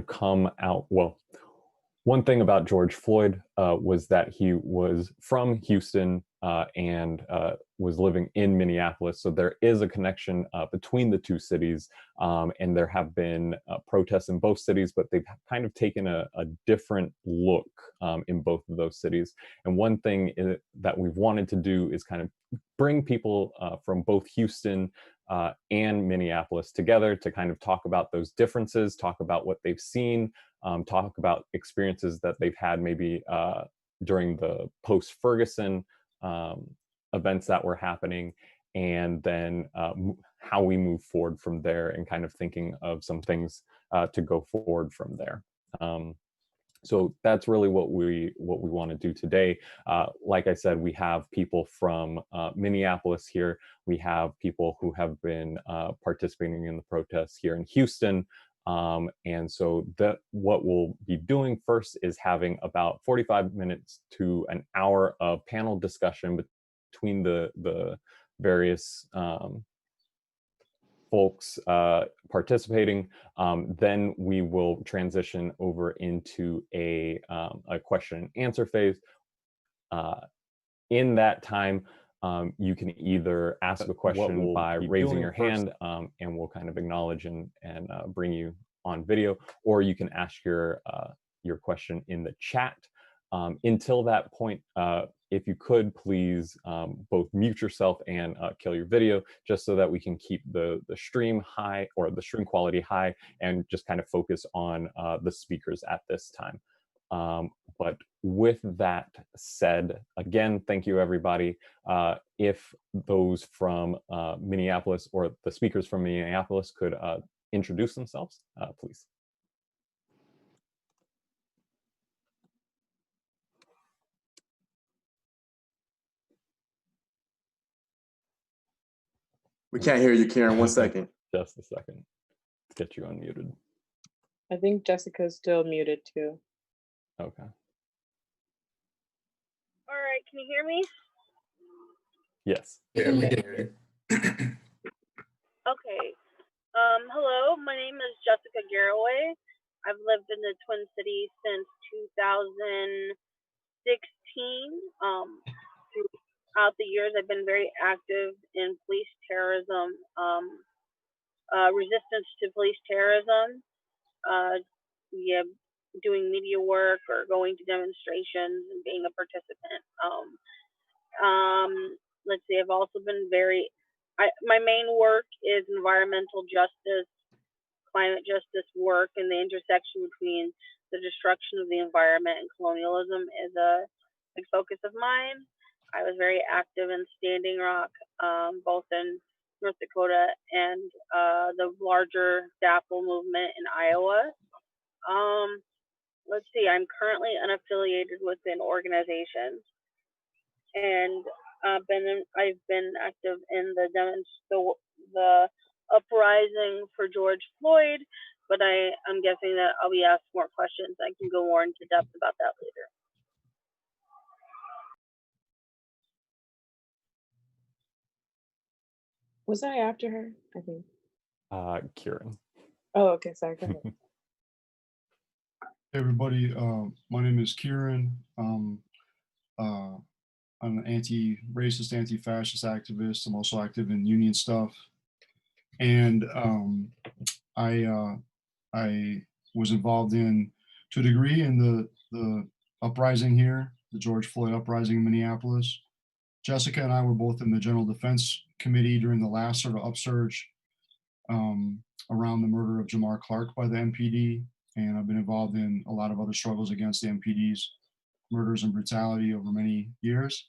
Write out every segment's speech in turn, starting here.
come out, well, one thing about George Floyd was that he was from Houston and was living in Minneapolis. So there is a connection between the two cities. And there have been protests in both cities, but they've kind of taken a different look in both of those cities. And one thing that we've wanted to do is kind of bring people from both Houston and Minneapolis together to kind of talk about those differences, talk about what they've seen, talk about experiences that they've had maybe during the post-Ferguson events that were happening, and then how we move forward from there, and kind of thinking of some things to go forward from there. So that's really what we want to do today. Like I said, we have people from Minneapolis here. We have people who have been participating in the protests here in Houston. And so what we'll be doing first is having about 45 minutes to an hour of panel discussion between the various folks participating. Then we will transition over into a question and answer phase. In that time, you can either ask a question by raising your hand, and we'll kind of acknowledge and bring you on video, or you can ask your question in the chat. Until that point, if you could please both mute yourself and kill your video, just so that we can keep the stream high, or the stream quality high, and just kind of focus on the speakers at this time. But with that said, again, thank you, everybody. If those from Minneapolis, or the speakers from Minneapolis, could introduce themselves, please. We can't hear you, Kieran. 1 second. Just a second. Let's get you unmuted. I think Jessica's still muted too. Okay. All right, can you hear me? Yes. Yeah, we can hear you. Okay. Hello, my name is Jessica Garraway. I've lived in the Twin Cities since 2016. Throughout the years, I've been very active in police terrorism, resistance to police terrorism, doing media work or going to demonstrations and being a participant. Let's see, I've also been my main work is environmental justice, climate justice work, and the intersection between the destruction of the environment and colonialism is a big focus of mine. I was very active in Standing Rock, both in North Dakota and the larger DAPL movement in Iowa. Let's see, I'm currently unaffiliated with an organization, and I've been active in the uprising for George Floyd, but I'm guessing that I'll be asked more questions. I can go more into depth about that later. Was I after her? I think. Kieran. Oh, okay, sorry, go ahead. Hey everybody, my name is Kieran. I'm an anti-racist, anti-fascist activist. I'm also active in union stuff. And I was involved to a degree, in the uprising here, the George Floyd uprising in Minneapolis. Jessica and I were both in the General Defense Committee during the last sort of upsurge around the murder of Jamar Clark by the MPD. And I've been involved in a lot of other struggles against the MPD's murders and brutality over many years.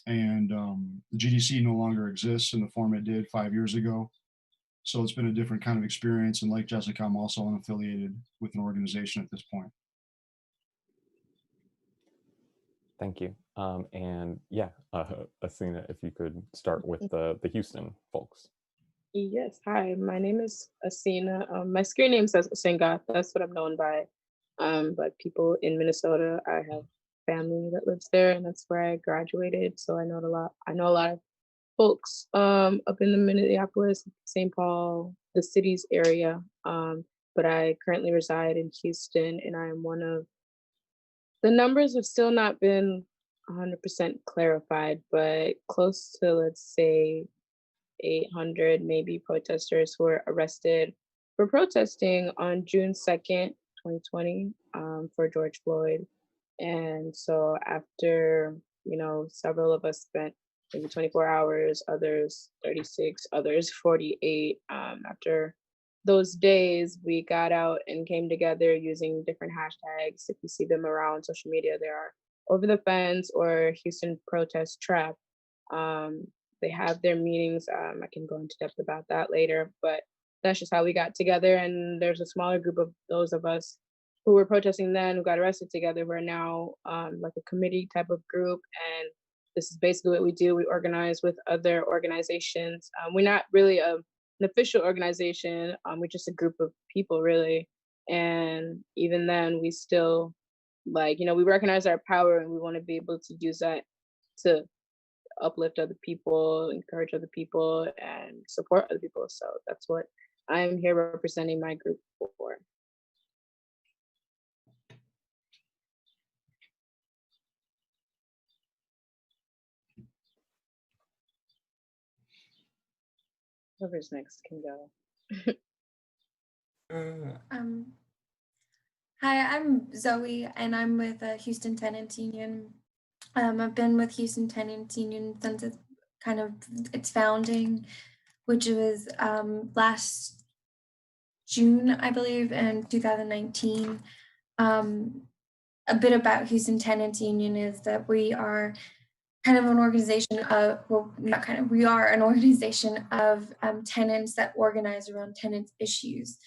And the GDC no longer exists in the form it did 5 years ago. So it's been a different kind of experience. And like Jessica, I'm also unaffiliated with an organization at this point. Thank you. And yeah, Asina, if you could start with the Houston folks. Yes, hi, my name is Asina. My screen name says Asinga, that's what I'm known by. But people in Minnesota, I have family that lives there, and that's where I graduated. So I know a lot of folks up in the Minneapolis, St. Paul, the cities area. but I currently reside in Houston, and I am one of the numbers have still not been 100% clarified, but close to, let's say, 800 maybe protesters who were arrested for protesting on June 2nd, 2020, for George Floyd. And so after, several of us spent maybe 24 hours, others 36, others 48. After those days, we got out and came together using different hashtags. If you see them around social media, there are Over the Fence or Houston Protest Trap. They have their meetings. I can go into depth about that later, but that's just how we got together. And there's a smaller group of those of us who were protesting then, who got arrested together. We're now like a committee type of group. And this is basically what we do. We organize with other organizations. We're not really an official organization. We're just a group of people, really. And even then, we still, we recognize our power, and we want to be able to use that to uplift other people, encourage other people, and support other people. So that's what I'm here representing my group for. Whoever's next can go. Hi, I'm Zoe, and I'm with Houston Tenants Union. I've been with Houston Tenants Union since its founding, which was last June, I believe, in 2019. A bit about Houston Tenants Union is that we are kind of an organization of, we are an organization of tenants that organize around tenants issues,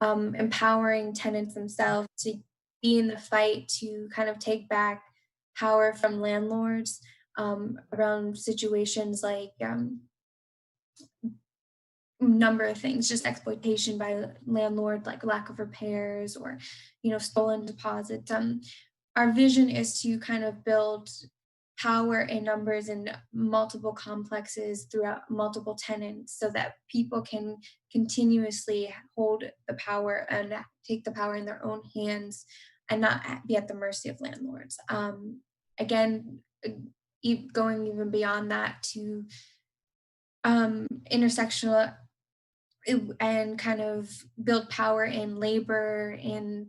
empowering tenants themselves to be in the fight to kind of take back power from landlords around situations like number of things, just exploitation by landlord, like lack of repairs or, stolen deposits. Our vision is to kind of build power in numbers in multiple complexes throughout multiple tenants so that people can continuously hold the power and take the power in their own hands and not be at the mercy of landlords. Again, going even beyond that to intersectional and kind of build power in labor, in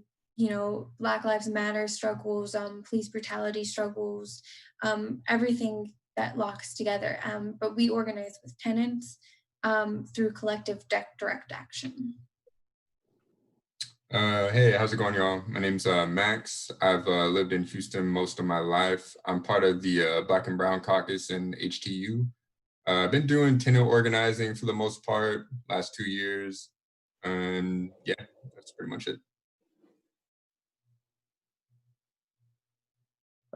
Black Lives Matter struggles, police brutality struggles, everything that locks together. But we organize with tenants through collective direct action. Hey, how's it going, y'all? My name's Max. I've lived in Houston most of my life. I'm part of the Black and Brown Caucus in HTU. I've been doing tenant organizing for the most part, last 2 years. And yeah, that's pretty much it.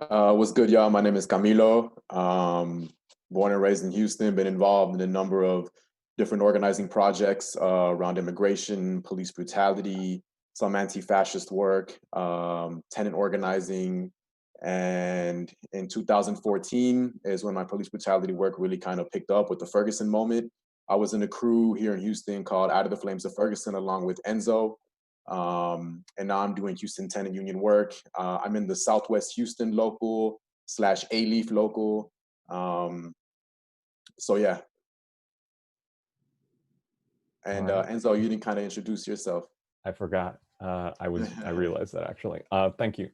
What's good, y'all? My name is Camilo. Born and raised in Houston, been involved in a number of different organizing projects around immigration, police brutality, some anti-fascist work, tenant organizing. And in 2014 is when my police brutality work really kind of picked up with the Ferguson moment. I was in a crew here in Houston called Out of the Flames of Ferguson along with Enzo. And now I'm doing Houston Tenant Union work. I'm in the Southwest Houston local / A-Leaf local. So yeah. And Enzo, you didn't kind of introduce yourself. I forgot. I realized that actually. Thank you.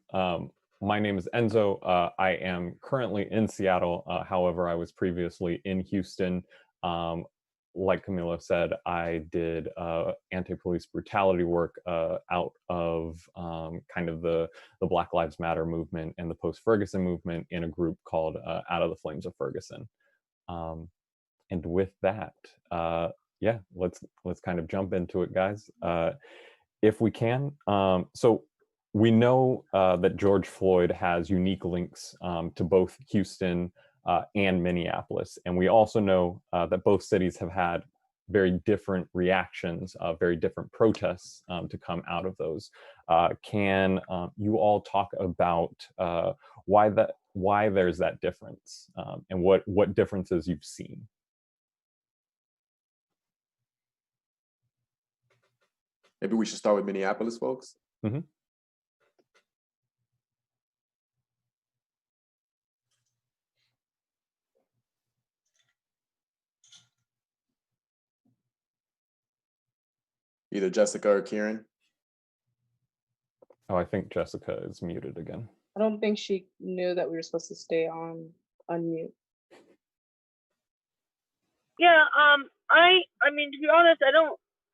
My name is Enzo. I am currently in Seattle. However, I was previously in Houston. Like Camilo said, I did anti-police brutality work out of kind of the Black Lives Matter movement and the post-Ferguson movement in a group called Out of the Flames of Ferguson. And with that, yeah, let's kind of jump into it, guys, if we can. So we know that George Floyd has unique links to both Houston and Minneapolis. And we also know that both cities have had very different reactions, very different protests to come out of those. Can you all talk about why there's that difference and what differences you've seen? Maybe we should start with Minneapolis folks. Mm-hmm. Either Jessica or Kieran. Oh, I think Jessica is muted again. I don't think she knew that we were supposed to stay on unmute. Yeah, I mean, to be honest,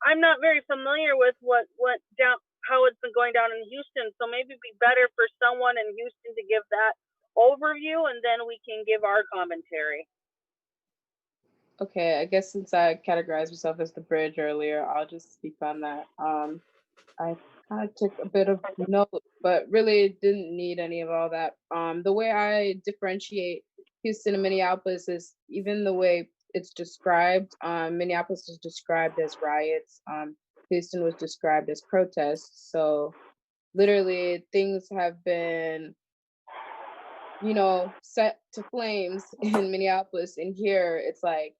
I'm not very familiar with what went down, how it's been going down in Houston. So maybe it'd be better for someone in Houston to give that overview, and then we can give our commentary. Okay, I guess since I categorized myself as the bridge earlier, I'll just speak on that. I kind of took a bit of note, but really didn't need any of all that. The way I differentiate Houston and Minneapolis is even the way it's described. Minneapolis is described as riots. Houston was described as protests. So literally things have been, set to flames in Minneapolis. And here it's like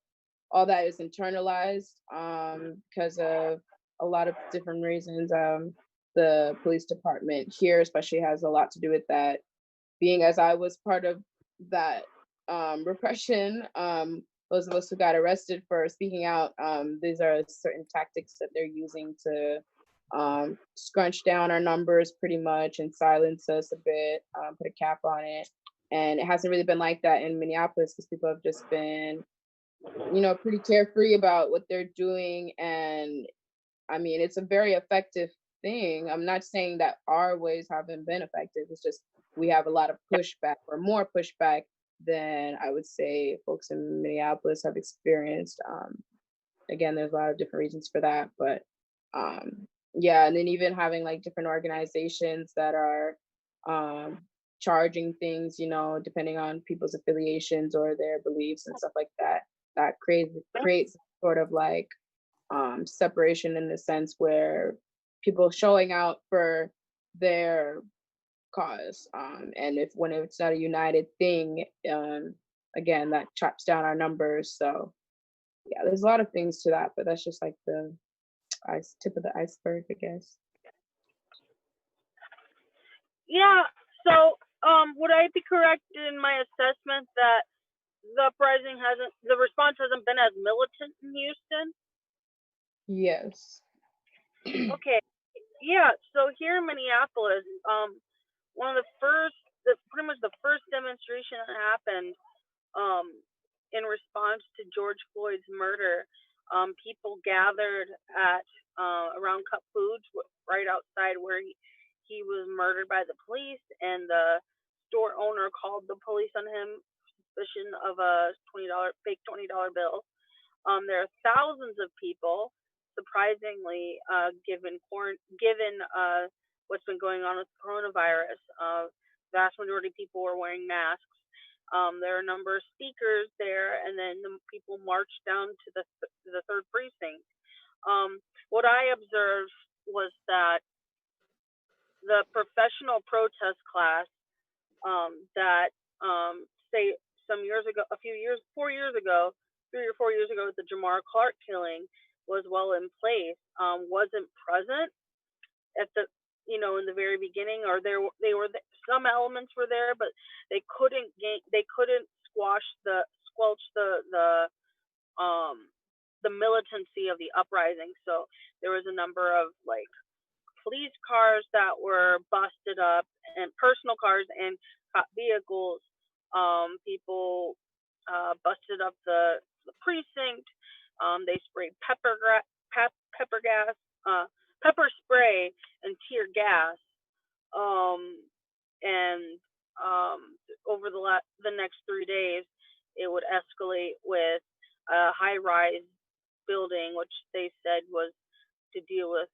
all that is internalized because of a lot of different reasons. The police department here especially has a lot to do with that. Being as I was part of that repression, those of us who got arrested for speaking out, these are certain tactics that they're using to scrunch down our numbers pretty much and silence us a bit, put a cap on it. And it hasn't really been like that in Minneapolis because people have just been, pretty carefree about what they're doing. And I mean, it's a very effective thing. I'm not saying that our ways haven't been effective. It's just we have a lot of pushback or more pushback than I would say folks in Minneapolis have experienced. Again, there's a lot of different reasons for that, but yeah, and then even having like different organizations that are charging things, depending on people's affiliations or their beliefs and stuff like that, that creates sort of like separation in the sense where people showing out for their cause, and when it's not a united thing, again, that chops down our numbers. So yeah, there's a lot of things to that, but that's just like the tip of the iceberg, I guess. Yeah, so would I be correct in my assessment that the response hasn't been as militant in Houston? Yes. Okay. Yeah, so here in Minneapolis, pretty much the first demonstration that happened in response to George Floyd's murder, people gathered at around Cup Foods right outside where he was murdered by the police, and the store owner called the police on him, suspicion of a fake $20 bill. There are thousands of people, surprisingly, given what's been going on with coronavirus. Vast majority of people were wearing masks. There are a number of speakers there, and then the people marched down to the third precinct. What I observed was that the professional protest class that say 4 years ago, 3 or 4 years ago, the Jamar Clark killing was well in place, wasn't present at the in the very beginning, or some elements were there, but they couldn't squelch the militancy of the uprising. So there was a number of like police cars that were busted up, and personal cars and cop vehicles. People busted up the precinct. They sprayed pepper gas, pepper spray, and tear gas. And over the next 3 days, it would escalate with a high-rise building, which they said was to deal with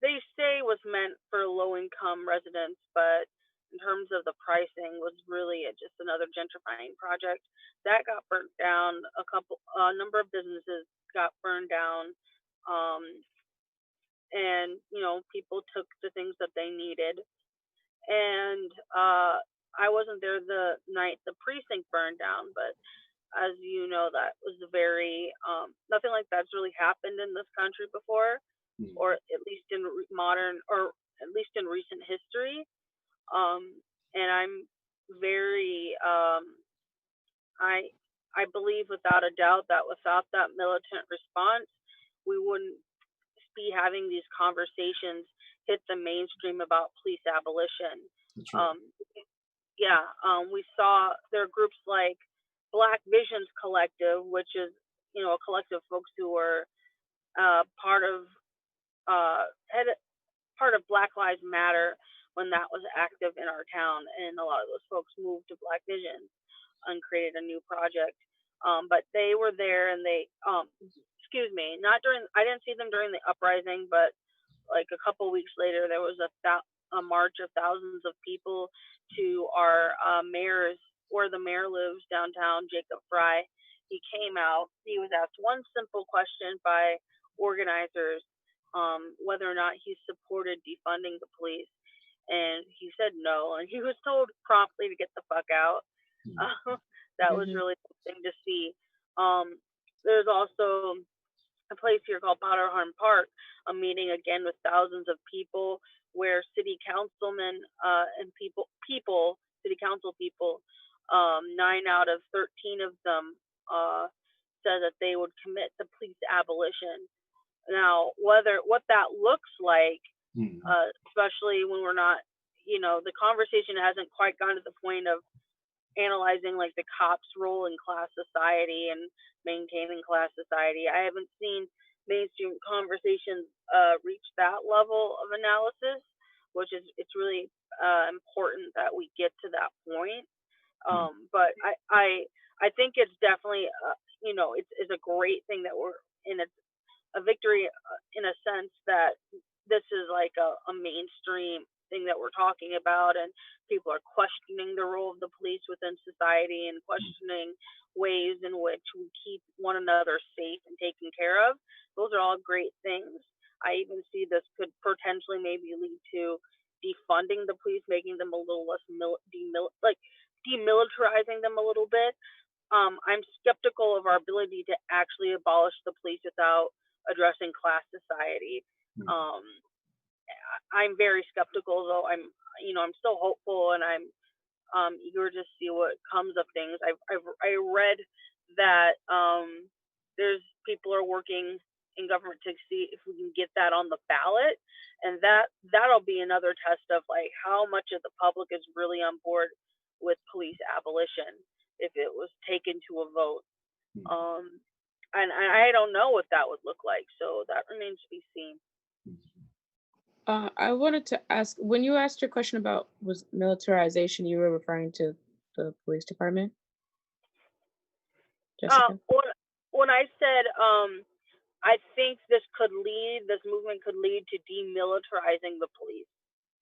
they say was meant for low-income residents, but in terms of the pricing was really just another gentrifying project that got burnt down. A number of businesses got burned down, and people took the things that they needed. And I wasn't there the night the precinct burned down, but as you know, that was very, nothing like that's really happened in this country before, or at least in modern, or at least in recent history. And I'm very, I believe without a doubt that without that militant response, we wouldn't be having these conversations hit the mainstream about police abolition. Right. We saw there are groups like Black Visions Collective, which is, you know, a collective of folks who were part of Black Lives Matter when that was active in our town, and a lot of those folks moved to Black Visions and created a new project. But they were there, and they, I didn't see them during the uprising, but like a couple weeks later, there was a march of thousands of people to our mayor's, where the mayor lives downtown, Jacob Fry. He came out. He was asked one simple question by organizers, whether or not he supported defunding the police, and he said no. And he was told promptly to get the fuck out. That was really interesting to see. There's also a place here called Powderhorn Park, a meeting again with thousands of people, where city councilmen and city council people, 9 out of 13 of them said that they would commit to police abolition. Now, what that looks like, especially when we're not, you know, the conversation hasn't quite gone to the point of analyzing like the cops' role in class society and maintaining class society. I haven't seen mainstream conversations reach that level of analysis, which is, it's really important that we get to that point. But I think it's definitely you know, it's a great thing that we're in a victory in a sense that this is like a mainstream thing that we're talking about, and people are questioning the role of the police within society and questioning ways in which we keep one another safe and taken care of. Those are all great things. I even see this could potentially maybe lead to defunding the police, making them a little less demilitarizing them a little bit. I'm skeptical of our ability to actually abolish the police without addressing class society. I'm very skeptical, though. I'm still hopeful, and I'm eager to see what comes of things. I read that there's people are working in government to see if we can get that on the ballot, and that'll be another test of like how much of the public is really on board with police abolition if it was taken to a vote. And I don't know what that would look like, so that remains to be seen. I wanted to ask, when you asked your question about was militarization, you were referring to the police department? Jessica? When I said I think this movement could lead to demilitarizing the police.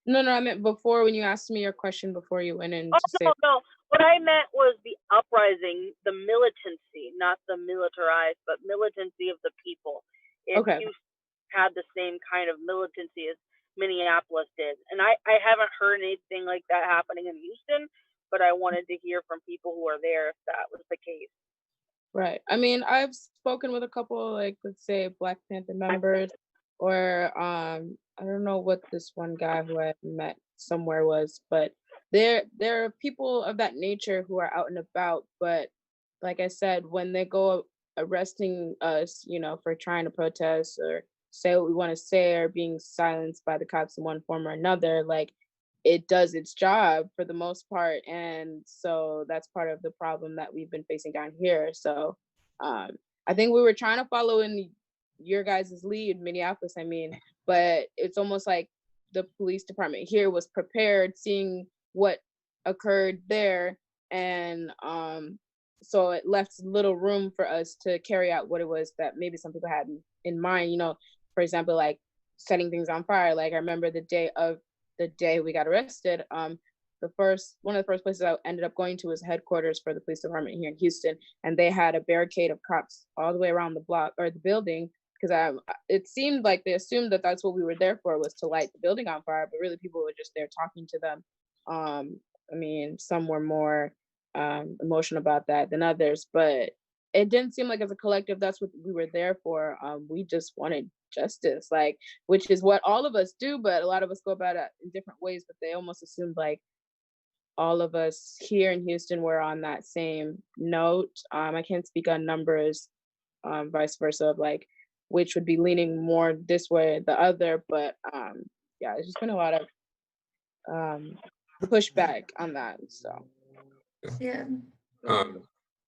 No, I meant before, when you asked me your question before you went in. No. What I meant was the uprising, the militancy, not the militarized, but militancy of the people. If you had the same kind of militancy as Minneapolis did. And I haven't heard anything like that happening in Houston, but I wanted to hear from people who are there if that was the case. Right. I mean, I've spoken with a couple, like, let's say Black Panther members, or I don't know what this one guy who I met somewhere was, but there are people of that nature who are out and about. But like I said, when they go arresting us, you know, for trying to protest or say what we want to say, or being silenced by the cops in one form or another, like, it does its job for the most part. And so that's part of the problem that we've been facing down here. So I think we were trying to follow in your guys' lead, Minneapolis, I mean, but it's almost like the police department here was prepared, seeing what occurred there. And so it left little room for us to carry out what it was that maybe some people had in mind, you know, for example, like setting things on fire. Like I remember the day we got arrested, one of the first places I ended up going to was headquarters for the police department here in Houston, and they had a barricade of cops all the way around the block or the building, because it seemed like they assumed that that's what we were there for, was to light the building on fire, but really people were just there talking to them. I mean, some were more emotional about that than others, but it didn't seem like as a collective that's what we were there for. We just wanted justice, like, which is what all of us do, but a lot of us go about it in different ways. But they almost assumed like all of us here in Houston were on that same note. I can't speak on numbers, vice versa, of like which would be leaning more this way or the other, but yeah, it's just been a lot of pushback on that. So Yeah.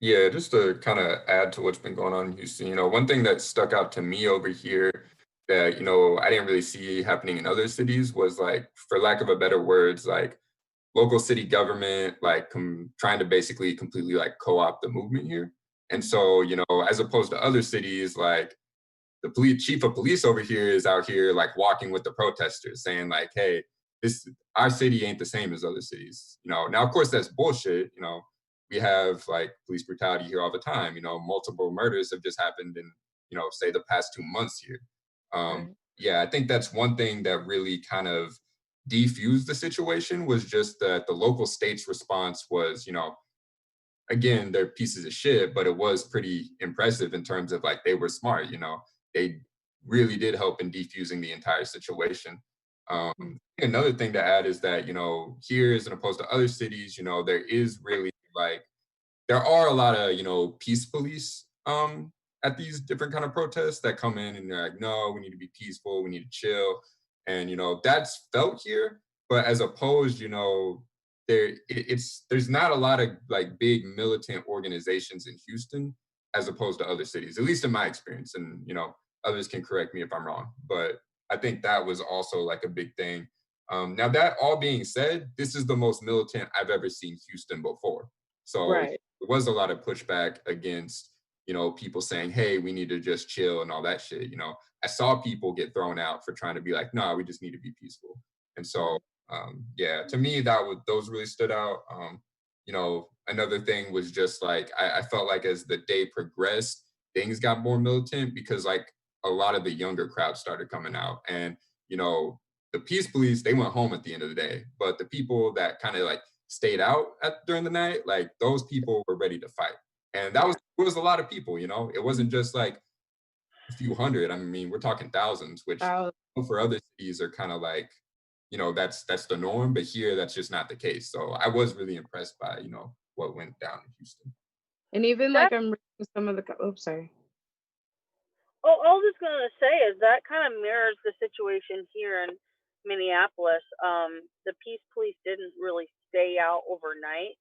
Yeah, just to kind of add to what's been going on in Houston, you know, one thing that stuck out to me over here that, you know, I didn't really see happening in other cities was like, for lack of a better words, like local city government, like trying to basically completely like co-opt the movement here. And so, you know, as opposed to other cities, like the chief of police over here is out here like walking with the protesters saying like, hey, our city ain't the same as other cities. You know, now of course that's bullshit. You know, we have like police brutality here all the time. You know, multiple murders have just happened in, you know, say the past 2 months here. Yeah, I think that's one thing that really kind of defused the situation, was just that the local state's response was, you know, again, they're pieces of shit, but it was pretty impressive in terms of like they were smart, you know, they really did help in defusing the entire situation. Another thing to add is that, you know, here as opposed to other cities, you know, there is really like, there are a lot of, you know, peace police at these different kind of protests that come in and they're like, no, we need to be peaceful, we need to chill. And, you know, that's felt here, but as opposed, you know, there's not a lot of like big militant organizations in Houston as opposed to other cities, at least in my experience. And, you know, others can correct me if I'm wrong, but I think that was also like a big thing. Now that all being said, this is the most militant I've ever seen Houston before. So right. there was a lot of pushback against, you know, people saying, hey, we need to just chill and all that shit. You know, I saw people get thrown out for trying to be like, no, we just need to be peaceful. And so, yeah, to me, those really stood out. You know, another thing was just like, I felt like as the day progressed, things got more militant because like a lot of the younger crowd started coming out. And, you know, the peace police, they went home at the end of the day. But the people that kind of like stayed out during the night, like those people were ready to fight. And it was a lot of people, you know, it wasn't just like a few hundred. I mean, we're talking thousands, which for other cities are kind of like, you know, that's the norm, but here that's just not the case. So I was really impressed by, you know, what went down in Houston. And even like I'm reading some of the sorry. Oh, all I was gonna say is that kind of mirrors the situation here in Minneapolis. The peace police didn't really stay out overnight.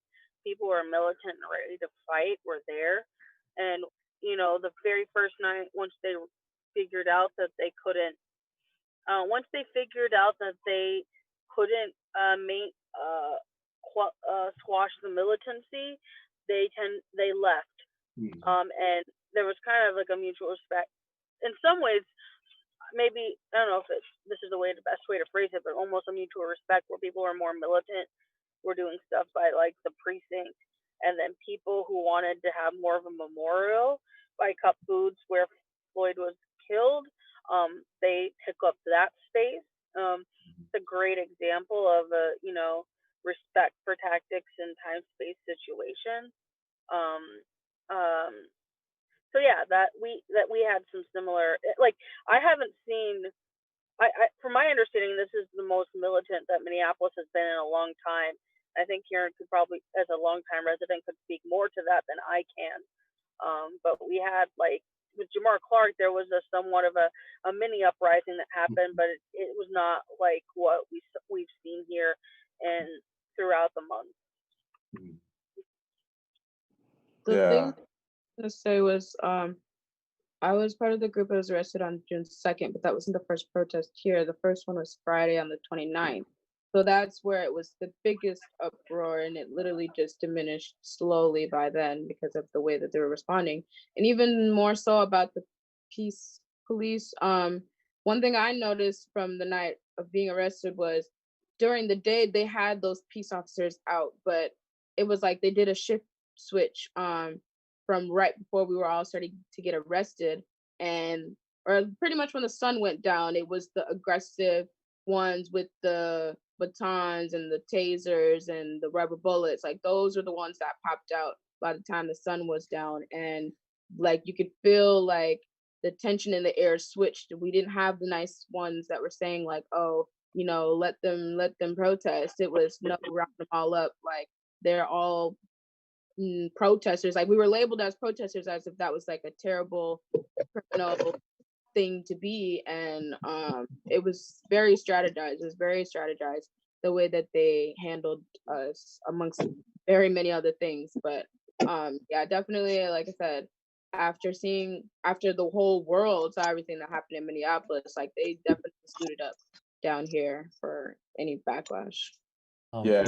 People who are militant and ready to fight were there, and you know, the very first night, once they figured out that they couldn't squash the militancy, they left. And there was kind of like a mutual respect. In some ways, maybe I don't know if this is the best way to phrase it, but almost a mutual respect where people are more militant, were doing stuff by like the precinct, and then people who wanted to have more of a memorial by Cup Foods where Floyd was killed, they took up that space. It's a great example of a, you know, respect for tactics in time space situation. So yeah, that we had some similar, like I haven't seen, from my understanding, this is the most militant that Minneapolis has been in a long time. I think Kieran could probably, as a longtime resident, could speak more to that than I can. But we had like with Jamar Clark, there was somewhat of a mini uprising that happened, but it was not like what we've seen here and throughout the month. The thing I was gonna say was I was part of the group that was arrested on June 2nd, but that wasn't the first protest here. The first one was Friday on the 29th. So that's where it was the biggest uproar, and it literally just diminished slowly by then because of the way that they were responding. And even more so about the peace police. One thing I noticed from the night of being arrested was during the day they had those peace officers out, but it was like they did a shift switch from right before we were all starting to get arrested, or pretty much when the sun went down, it was the aggressive ones with the batons and the tasers and the rubber bullets. Like those are the ones that popped out by the time the sun was down. And like you could feel like the tension in the air switched. We didn't have the nice ones that were saying like, oh, you know, let them protest. It was no, round them all up. Like they're all protesters. Like we were labeled as protesters as if that was like a terrible criminal thing to be. And it was very strategized. It was very strategized the way that they handled us amongst very many other things. But yeah, definitely, like I said, after the whole world saw everything that happened in Minneapolis, like they definitely suited up down here for any backlash. Yeah,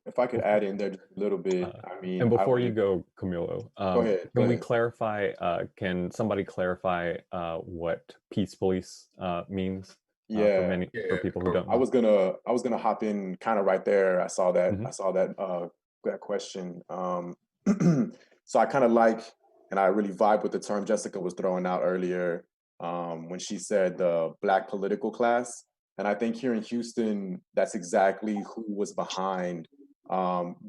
if I could add in there just a little bit, I mean, and before you go, Camilo, go ahead. Can we clarify? Can somebody clarify what peace police means? Yeah, for people who don't know. I was gonna hop in kind of right there. I saw that that question. So I kind of like, and I really vibe with the term Jessica was throwing out earlier when she said the Black political class. And I think here in Houston, that's exactly who was behind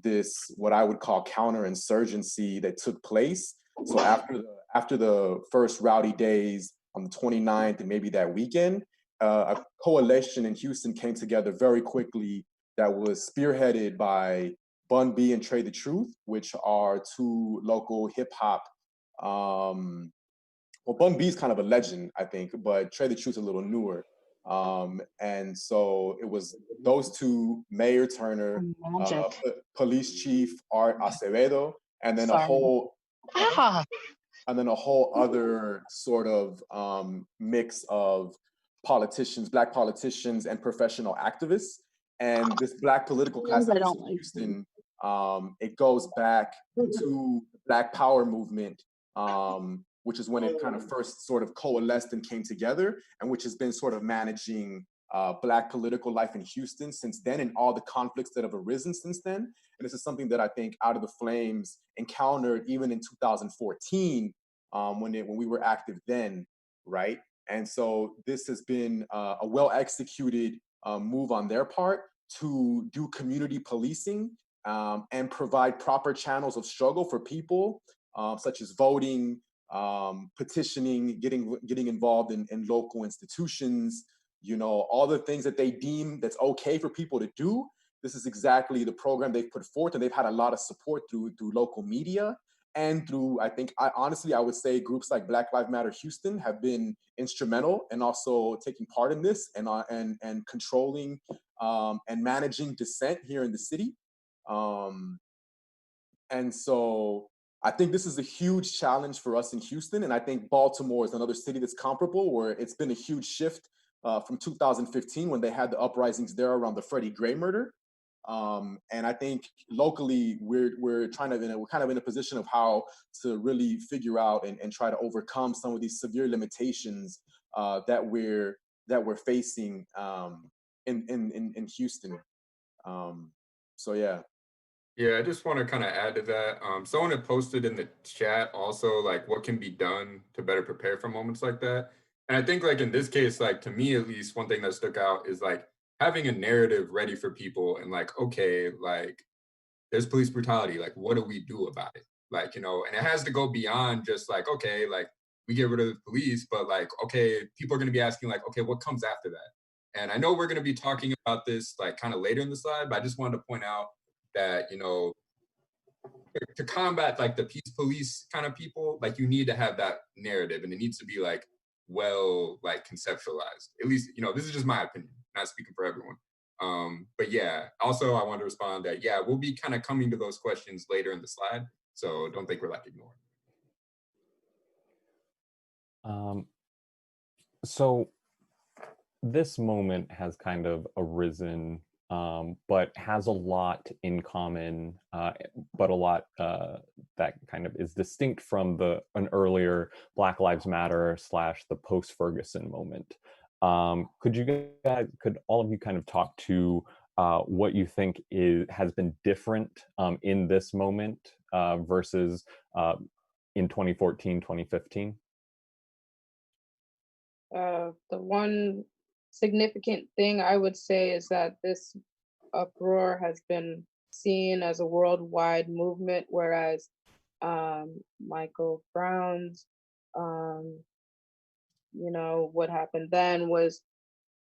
this, what I would call counterinsurgency that took place. So after the first rowdy days on the 29th and maybe that weekend, a coalition in Houston came together very quickly that was spearheaded by Bun B and Trey the Truth, which are two local hip hop. Well, Bun B is kind of a legend, I think, but Trey the Truth's a little newer. And so it was those two, Mayor Turner, Police Chief Art Acevedo, and then a whole other sort of mix of politicians, Black politicians and professional activists. And this Black political class in Houston, it goes back to the Black Power movement, which is when it kind of first sort of coalesced and came together, and which has been sort of managing Black political life in Houston since then, and all the conflicts that have arisen since then. And this is something that I think Out of the Flames encountered even in 2014 when we were active then, right? And so this has been a well-executed move on their part to do community policing and provide proper channels of struggle for people, such as voting, petitioning, getting involved in local institutions, you know, all the things that they deem that's okay for people to do. This is exactly the program they've put forth, and they've had a lot of support through local media and through, I would say groups like Black Lives Matter Houston have been instrumental in also taking part in this and controlling and managing dissent here in the city. And so I think this is a huge challenge for us in Houston. And I think Baltimore is another city that's comparable, where it's been a huge shift from 2015 when they had the uprisings there around the Freddie Gray murder. And I think locally we're kind of in a position of how to really figure out and try to overcome some of these severe limitations that we're facing in Houston. So yeah. Yeah, I just want to kind of add to that. Someone had posted in the chat also, like, what can be done to better prepare for moments like that. And I think, like, in this case, like, to me, at least, one thing that stuck out is, like, having a narrative ready for people and, like, okay, like, there's police brutality. Like, what do we do about it? Like, you know, and it has to go beyond just, like, okay, like, we get rid of the police, but, like, okay, people are going to be asking, like, okay, what comes after that? And I know we're going to be talking about this, like, kind of later in the slide, but I just wanted to point out that, you know, to combat like the peace police kind of people, like you need to have that narrative, and it needs to be like well like conceptualized. At least, you know, this is just my opinion, not speaking for everyone. But yeah, also I want to respond that yeah, we'll be kind of coming to those questions later in the slide, so don't think we're like ignoring. So this moment has kind of arisen, but has a lot in common, but a lot that kind of is distinct from an earlier Black Lives Matter / the post-Ferguson moment. Could all of you kind of talk to what you think has been different in this moment versus in 2014, 2015? The one significant thing I would say is that this uproar has been seen as a worldwide movement, whereas Michael Brown's, what happened then was,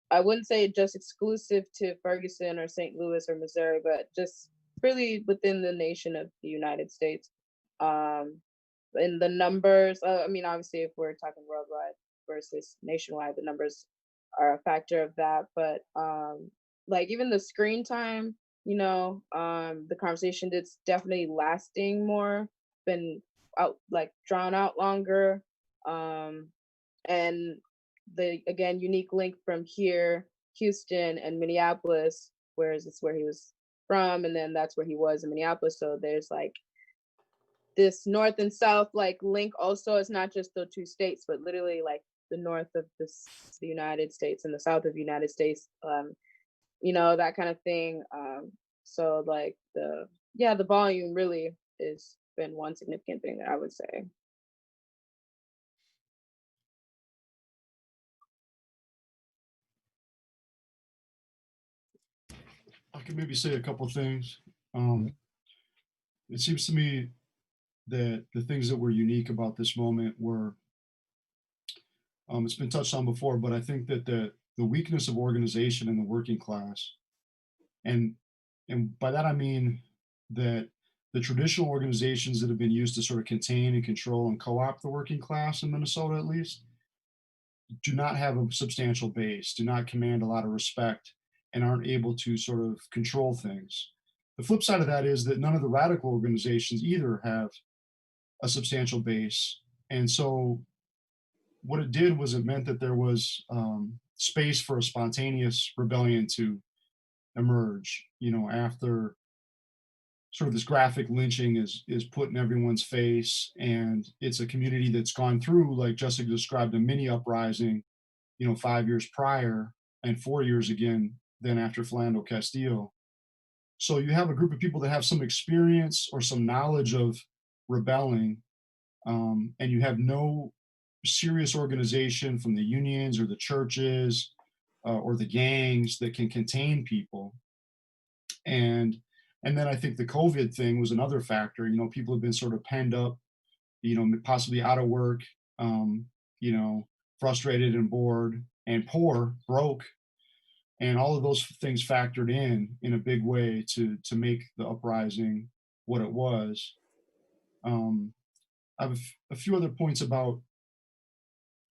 I wouldn't say just exclusive to Ferguson or St. Louis or Missouri, but just really within the nation of the United States. Um, in the numbers, I mean, obviously, if we're talking worldwide versus nationwide, the numbers are a factor of that. But like even the screen time, the conversation that's definitely lasting more, been out like drawn out longer. And the again unique link from here, Houston and Minneapolis, whereas it's where he was from, and then that's where he was in Minneapolis. So there's like this north and south like link also. It's not just the two states, but literally like the north of the United States and the south of the United States, that kind of thing. So like the volume really has been one significant thing that I would say. I can maybe say a couple things. It seems to me that the things that were unique about this moment were, it's been touched on before, but I think that the weakness of organization in the working class, and by that I mean that the traditional organizations that have been used to sort of contain and control and co-opt the working class in Minnesota, at least, do not have a substantial base, do not command a lot of respect, and aren't able to sort of control things. The flip side of that is that none of the radical organizations either have a substantial base. And so what it did was it meant that there was space for a spontaneous rebellion to emerge, after sort of this graphic lynching is put in everyone's face. And it's a community that's gone through, like Jessica described, a mini uprising, 5 years prior and 4 years again then after Philando Castile. So you have a group of people that have some experience or some knowledge of rebelling, and you have no serious organization from the unions or the churches or the gangs that can contain people. And then I think the COVID thing was another factor. People have been sort of penned up, possibly out of work, frustrated and bored and poor, broke. And all of those things factored in a big way to make the uprising what it was. I have a few other points about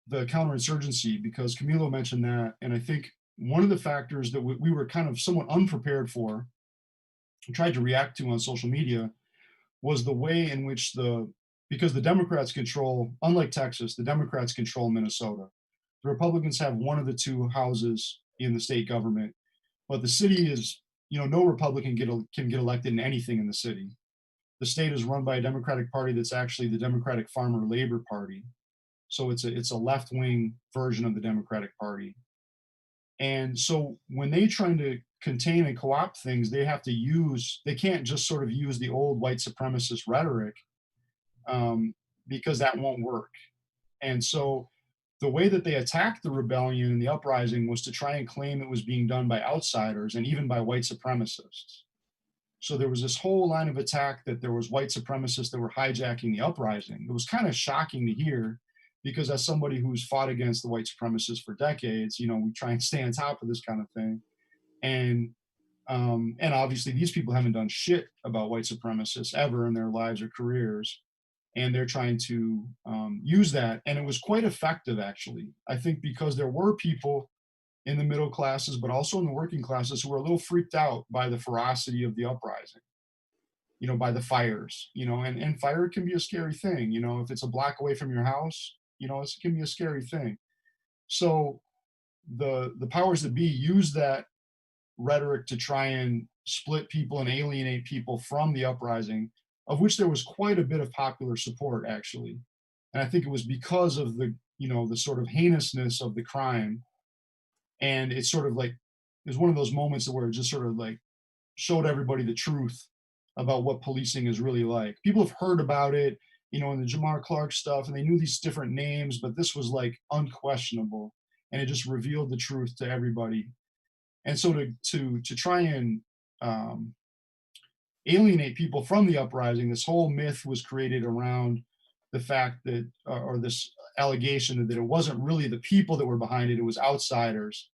the counterinsurgency, because Camilo mentioned that. And I think one of the factors that we were kind of somewhat unprepared for, tried to react to on social media, was the way in which because the Democrats control, unlike Texas, the Democrats control Minnesota. The Republicans have one of the two houses in the state government, but the city is, no Republican can get elected in anything in the city. The state is run by a Democratic Party that's actually the Democratic Farmer Labor Party. So it's a left-wing version of the Democratic Party. And so when they trying to contain and co-opt things, they can't just sort of use the old white supremacist rhetoric, because that won't work. And so the way that they attacked the rebellion and the uprising was to try and claim it was being done by outsiders and even by white supremacists. So there was this whole line of attack that there was white supremacists that were hijacking the uprising. It was kind of shocking to hear, because as somebody who's fought against the white supremacists for decades, we try and stay on top of this kind of thing. And obviously these people haven't done shit about white supremacists ever in their lives or careers. And they're trying to use that. And it was quite effective, actually. I think because there were people in the middle classes, but also in the working classes, who were a little freaked out by the ferocity of the uprising, by the fires, and fire can be a scary thing. If it's a block away from your house, it can be a scary thing. So the powers that be use that rhetoric to try and split people and alienate people from the uprising, of which there was quite a bit of popular support, actually. And I think it was because of the sort of heinousness of the crime. And it's sort of like, it was one of those moments where it just sort of like showed everybody the truth about what policing is really like. People have heard about it, in the Jamar Clark stuff, and they knew these different names, but this was like unquestionable. and it just revealed the truth to everybody. And so to try and alienate people from the uprising, this whole myth was created around the fact that, or this allegation that it wasn't really the people that were behind it, it was outsiders.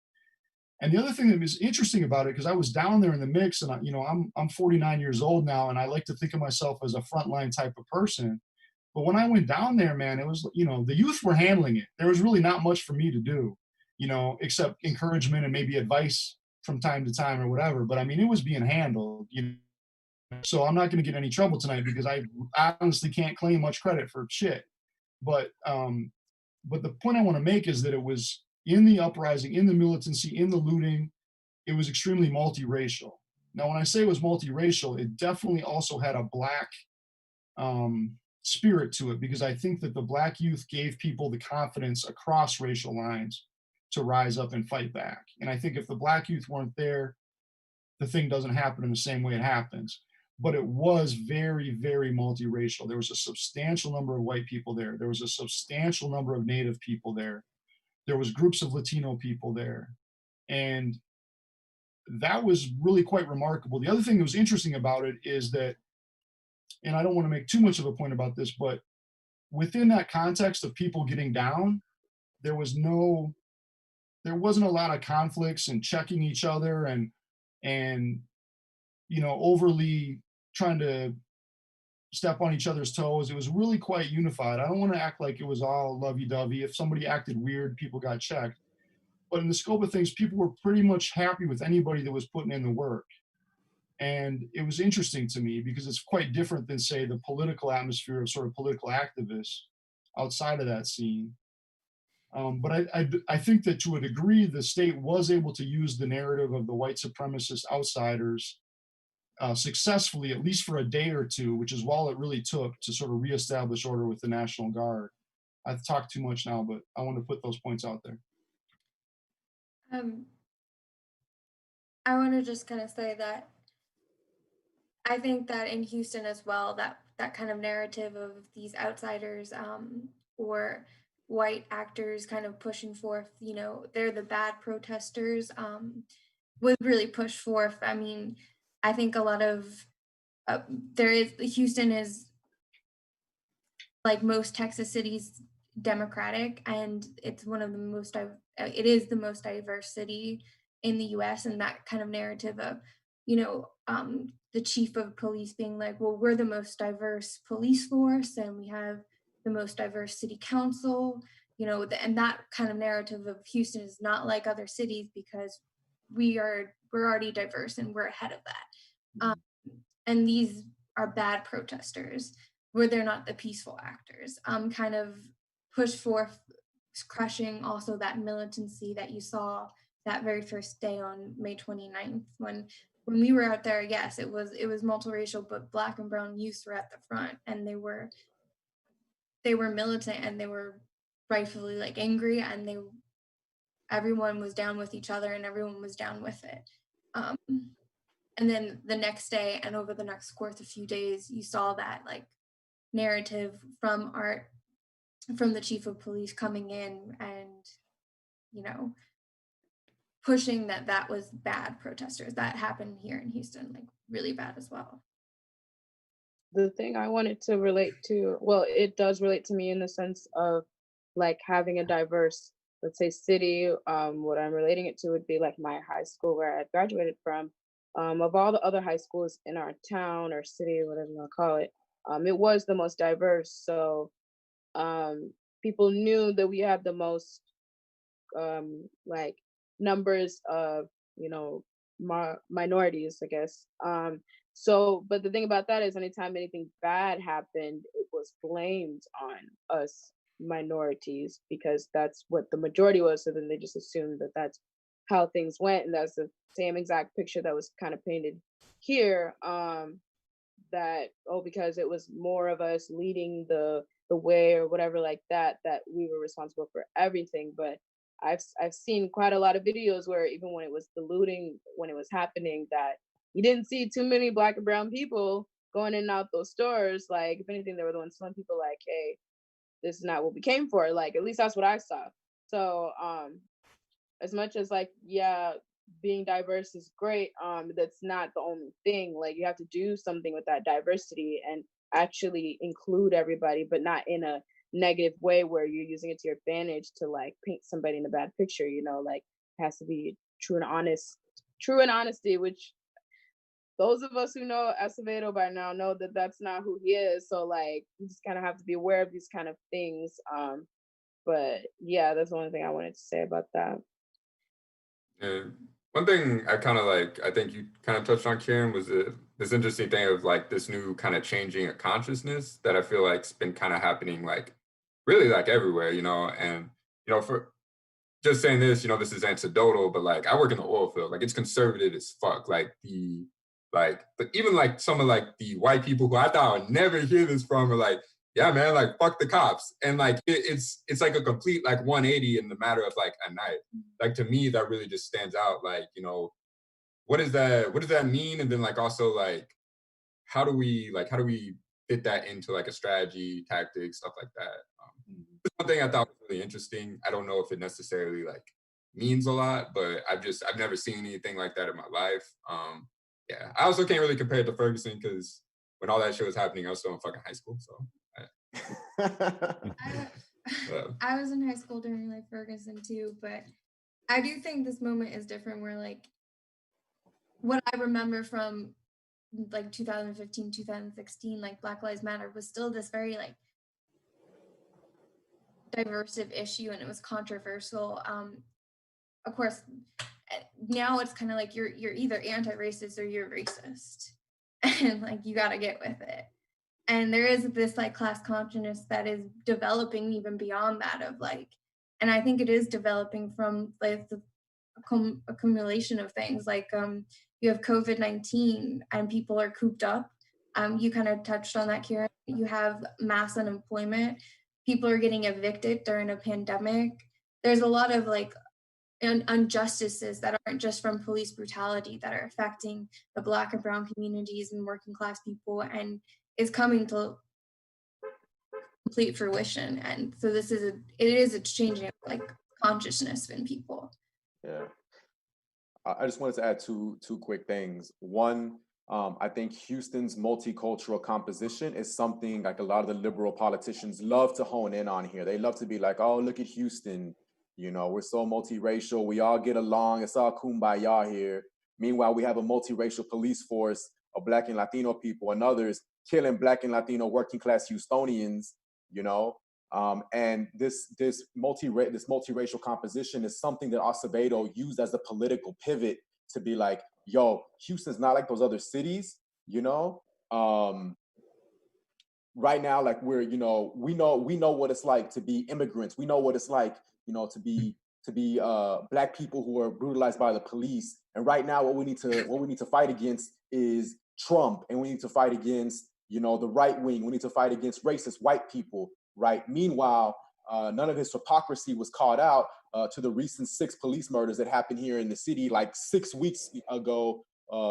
And the other thing that was interesting about it, because I was down there in the mix, and I'm 49 years old now, and I like to think of myself as a frontline type of person. But when I went down there, man, it was, the youth were handling it. There was really not much for me to do, except encouragement and maybe advice from time to time or whatever. But I mean, it was being handled, So I'm not going to get any trouble tonight because I honestly can't claim much credit for shit. But the point I want to make is that it was in the uprising, in the militancy, in the looting, it was extremely multiracial. Now, when I say it was multiracial, it definitely also had a Black spirit to it, because I think that the Black youth gave people the confidence across racial lines to rise up and fight back. And I think if the Black youth weren't there, the thing doesn't happen in the same way it happens. But it was very, very multiracial. There was a substantial number of white people there. There was a substantial number of Native people there. There was groups of Latino people there. And that was really quite remarkable. The other thing that was interesting about it is that, and I don't want to make too much of a point about this, but within that context of people getting down, there wasn't a lot of conflicts and checking each other and overly trying to step on each other's toes. It was really quite unified. I don't want to act like it was all lovey-dovey. If somebody acted weird, people got checked. But in the scope of things, people were pretty much happy with anybody that was putting in the work. And it was interesting to me because it's quite different than, say, the political atmosphere of sort of political activists outside of that scene. But I think that to a degree, the state was able to use the narrative of the white supremacist outsiders successfully, at least for a day or two, which is all it really took to sort of reestablish order with the National Guard. I've talked too much now, but I want to put those points out there. I want to just kind of say that I think that in Houston as well, that kind of narrative of these outsiders or white actors kind of pushing forth, they're the bad protesters, was really pushed forth. I mean, I think a lot of Houston is, like most Texas cities, Democratic, and it's one of the most, it is the most diverse city in the US, and that kind of narrative of, the chief of police being like, well, we're the most diverse police force and we have the most diverse city council, and that kind of narrative of Houston is not like other cities because we're already diverse and we're ahead of that. And these are bad protesters where they're not the peaceful actors, kind of push forth, crushing also that militancy that you saw that very first day on May 29th when we were out there. Yes, it was multiracial, but Black and brown youths were at the front, and they were militant, and they were rightfully like angry, and everyone was down with each other and everyone was down with it. And then the next day and over the next course of a few days, you saw that like narrative from the chief of police coming in and, pushing that was bad protesters. That happened here in Houston, like really bad as well. The thing I wanted to relate to, well, it does relate to me in the sense of like having a diverse, let's say, city. What I'm relating it to would be like my high school where I graduated from. Of all the other high schools in our town or city, whatever you want to call it, it was the most diverse. So people knew that we had the most like numbers of, minorities, I guess. So, but the thing about that is anytime anything bad happened, it was blamed on us minorities because that's what the majority was. So then they just assumed that that's how things went. And that's the same exact picture that was kind of painted here. That, because it was more of us leading the way or whatever like that we were responsible for everything. But I've seen quite a lot of videos where even when it was the looting, when it was happening, that you didn't see too many Black and brown people going in and out those stores. Like, if anything, they were the ones telling people like, hey, this is not what we came for. Like, at least that's what I saw. So as much as like, yeah, being diverse is great, that's not the only thing. Like you have to do something with that diversity and actually include everybody, but not in a negative way where you're using it to your advantage to like paint somebody in a bad picture, you know, like it has to be true and honest, true and honesty, which those of us who know Acevedo by now know that that's not who he is. So like you just kind of have to be aware of these kind of things. But yeah, that's the only thing I wanted to say about that. Yeah. One thing I kind of like, I think you kind of touched on, Kieran, was this interesting thing of like this new kind of changing of consciousness that I feel like's been kind of happening like really like everywhere, you know, and, you know, for just saying this, you know, this is anecdotal, but like I work in the oil field, like it's conservative as fuck. But even like some of like the white people who I thought I would never hear this from are like, yeah, man, like fuck the cops. And like it's like a complete like 180 in the matter of like a night. Like to me, that really just stands out. Like, you know, what does that mean? And then like also like how do we fit that into like a strategy, tactic, stuff like that? One thing I thought was really interesting. I don't know if it necessarily like means a lot, but I've never seen anything like that in my life. Yeah, I also can't really compare it to Ferguson because when all that shit was happening, I was still in fucking high school. So I was in high school during like Ferguson too, but I do think this moment is different where like what I remember from like 2015, 2016, like Black Lives Matter was still this very like diversive issue and it was controversial. Of course, now it's kind of like you're either anti-racist or you're racist and like you got to get with it. And there is this like class consciousness that is developing even beyond that of like, and I think it is developing from like the accumulation of things like you have COVID-19 and people are cooped up. You kind of touched on that, Kieran. You have mass unemployment. People are getting evicted during a pandemic. There's a lot of like injustices that aren't just from police brutality that are affecting the Black and brown communities and working class people and is coming to complete fruition. And so it's changing like consciousness in people. Yeah. I just wanted to add two quick things. One, I think Houston's multicultural composition is something like a lot of the liberal politicians love to hone in on here. They love to be like, oh, look at Houston. You know, we're so multiracial. We all get along. It's all kumbaya here. Meanwhile, we have a multiracial police force of Black and Latino people and others killing Black and Latino working class Houstonians, you know? And this multiracial composition is something that Acevedo used as a political pivot to be like, yo, Houston's not like those other cities, you know? Right now, like we know what it's like to be immigrants. We know what it's like, you know, to be Black people who are brutalized by the police. And right now, what we need to fight against is Trump, and we need to fight against, you know, the right wing. We need to fight against racist white people, right? Meanwhile, none of his hypocrisy was called out to the recent 6 police murders that happened here in the city, like 6 weeks ago,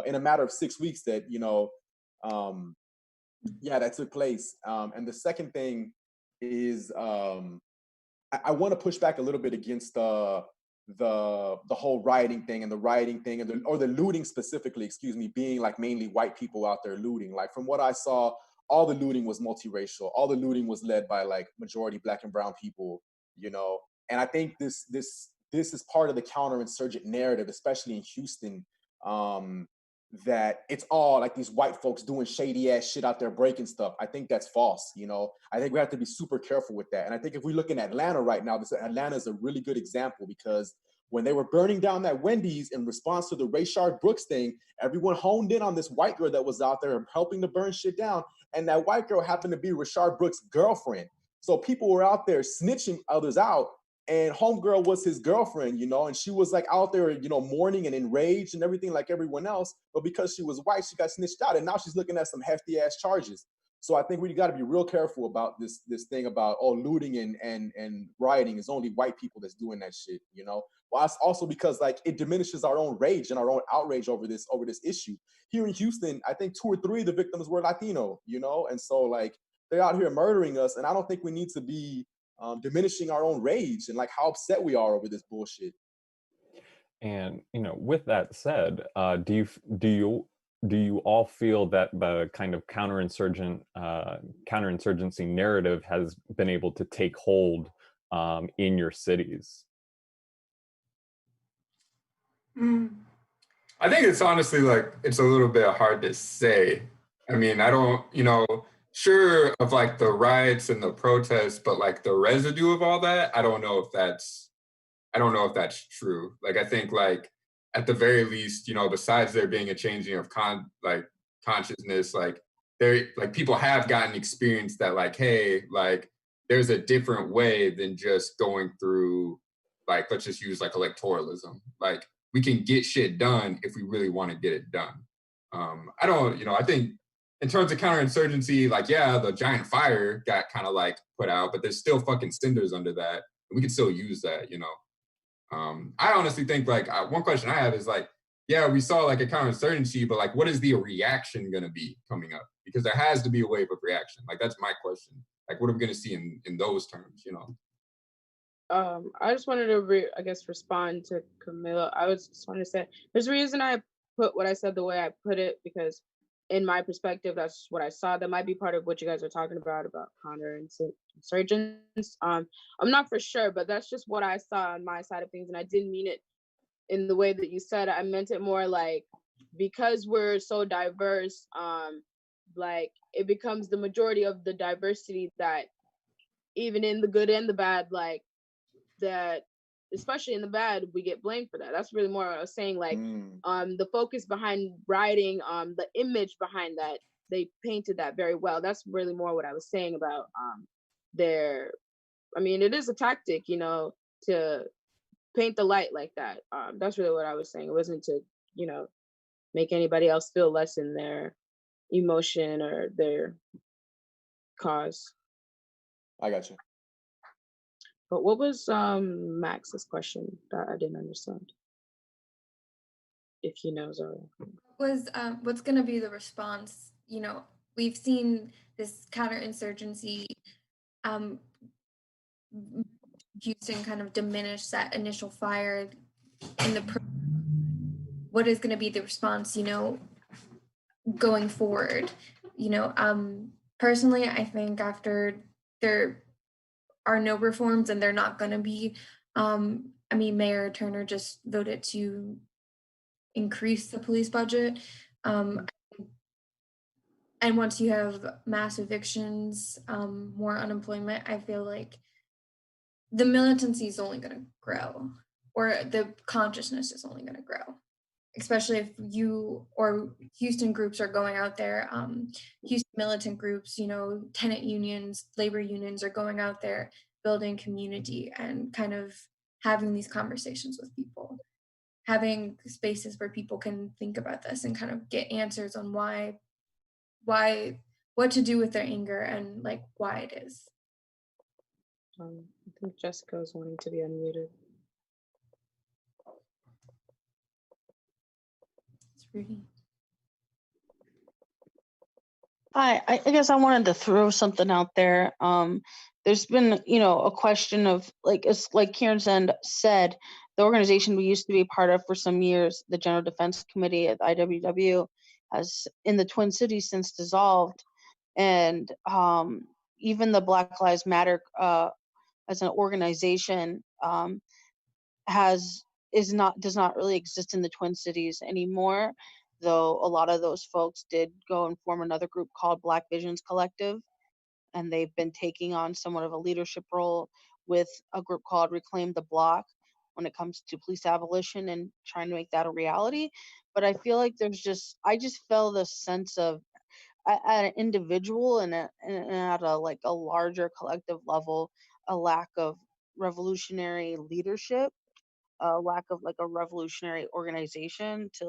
in a matter of 6 weeks. That that took place. And the second thing is, I want to push back a little bit against the whole rioting thing and the looting specifically, excuse me, being like mainly white people out there looting. Like from what I saw, all the looting was multiracial. All the looting was led by like majority Black and brown people, you know. And I think this is part of the counterinsurgent narrative, especially in Houston, that it's all like these white folks doing shady ass shit out there breaking stuff. I think that's false, you know. I think we have to be super careful with that. And I think if we look in Atlanta right now, Atlanta is a really good example, because when they were burning down that Wendy's in response to the Rayshard Brooks thing, everyone honed in on this white girl that was out there helping to burn shit down. And that white girl happened to be Rayshard Brooks' girlfriend. So people were out there snitching others out, and homegirl was his girlfriend, you know, and she was like out there, you know, mourning and enraged and everything like everyone else. But because she was white, she got snitched out, and now she's looking at some hefty ass charges. So I think we got to be real careful about this thing about looting and rioting is only white people that's doing that shit, you know. Well, it's also because like it diminishes our own rage and our own outrage over this issue. Here in Houston, I think 2 or 3 of the victims were Latino, you know, and so like they're out here murdering us, and I don't think we need to be diminishing our own rage and like how upset we are over this bullshit. And with that said, do you all feel that the kind of counterinsurgency narrative has been able to take hold in your cities? I think it's honestly like, it's a little bit hard to say. I mean, I don't, sure of like the riots and the protests, but like the residue of all that, I don't know if that's true. Like, I think like at the very least, besides there being a changing of consciousness, like people have gotten experience that like, hey, like there's a different way than just going through, like, let's just use like electoralism. Like, we can get shit done if we really want to get it done. I think in terms of counterinsurgency, like, yeah, the giant fire got kind of like put out, but there's still fucking cinders under that. And we can still use that, I honestly think like one question I have is like, yeah, we saw like a counterinsurgency, but like, what is the reaction going to be coming up? Because there has to be a wave of reaction. Like, that's my question. Like, what are we going to see in those terms, I just wanted to, respond to Camilo. I was just wanted to say, there's a reason I put what I said the way I put it, because in my perspective, that's what I saw. That might be part of what you guys are talking about counterinsurgents. I'm not for sure, but that's just what I saw on my side of things. And I didn't mean it in the way that you said it. I meant it more like, because we're so diverse, like it becomes the majority of the diversity that, even in the good and the bad, like that, especially in the bad, we get blamed for that. That's really more what I was saying, like the focus behind writing, the image behind that, they painted that very well. That's really more what I was saying about it is a tactic, to paint the light like that. That's really what I was saying. It wasn't to, make anybody else feel less in their emotion or their cause. I got you. But what was Max's question that I didn't understand? If he knows already. What's going to be the response? We've seen this counterinsurgency Houston kind of diminish that initial fire in the. What is going to be the response, going forward? Personally, I think after there are no reforms, and they're not going to be, Mayor Turner just voted to increase the police budget. And once you have mass evictions, more unemployment, I feel like the militancy is only going to grow, or the consciousness is only going to grow, especially if you or Houston groups are going out there. Houston militant groups, tenant unions, labor unions are going out there, building community and kind of having these conversations with people, having spaces where people can think about this and kind of get answers on what to do with their anger and like why it is. I think Jessica is wanting to be unmuted. It's Rudy. Hi, I guess I wanted to throw something out there. There's been, a question of it's like Kieran said, the organization we used to be part of for some years, the General Defense Committee at the IWW, has in the Twin Cities since dissolved, and even the Black Lives Matter as an organization does not really exist in the Twin Cities anymore. Though a lot of those folks did go and form another group called Black Visions Collective, and they've been taking on somewhat of a leadership role with a group called Reclaim the Block when it comes to police abolition and trying to make that a reality. But I feel like I just felt the sense of, at an individual and at a larger collective level, a lack of revolutionary leadership, a lack of like a revolutionary organization to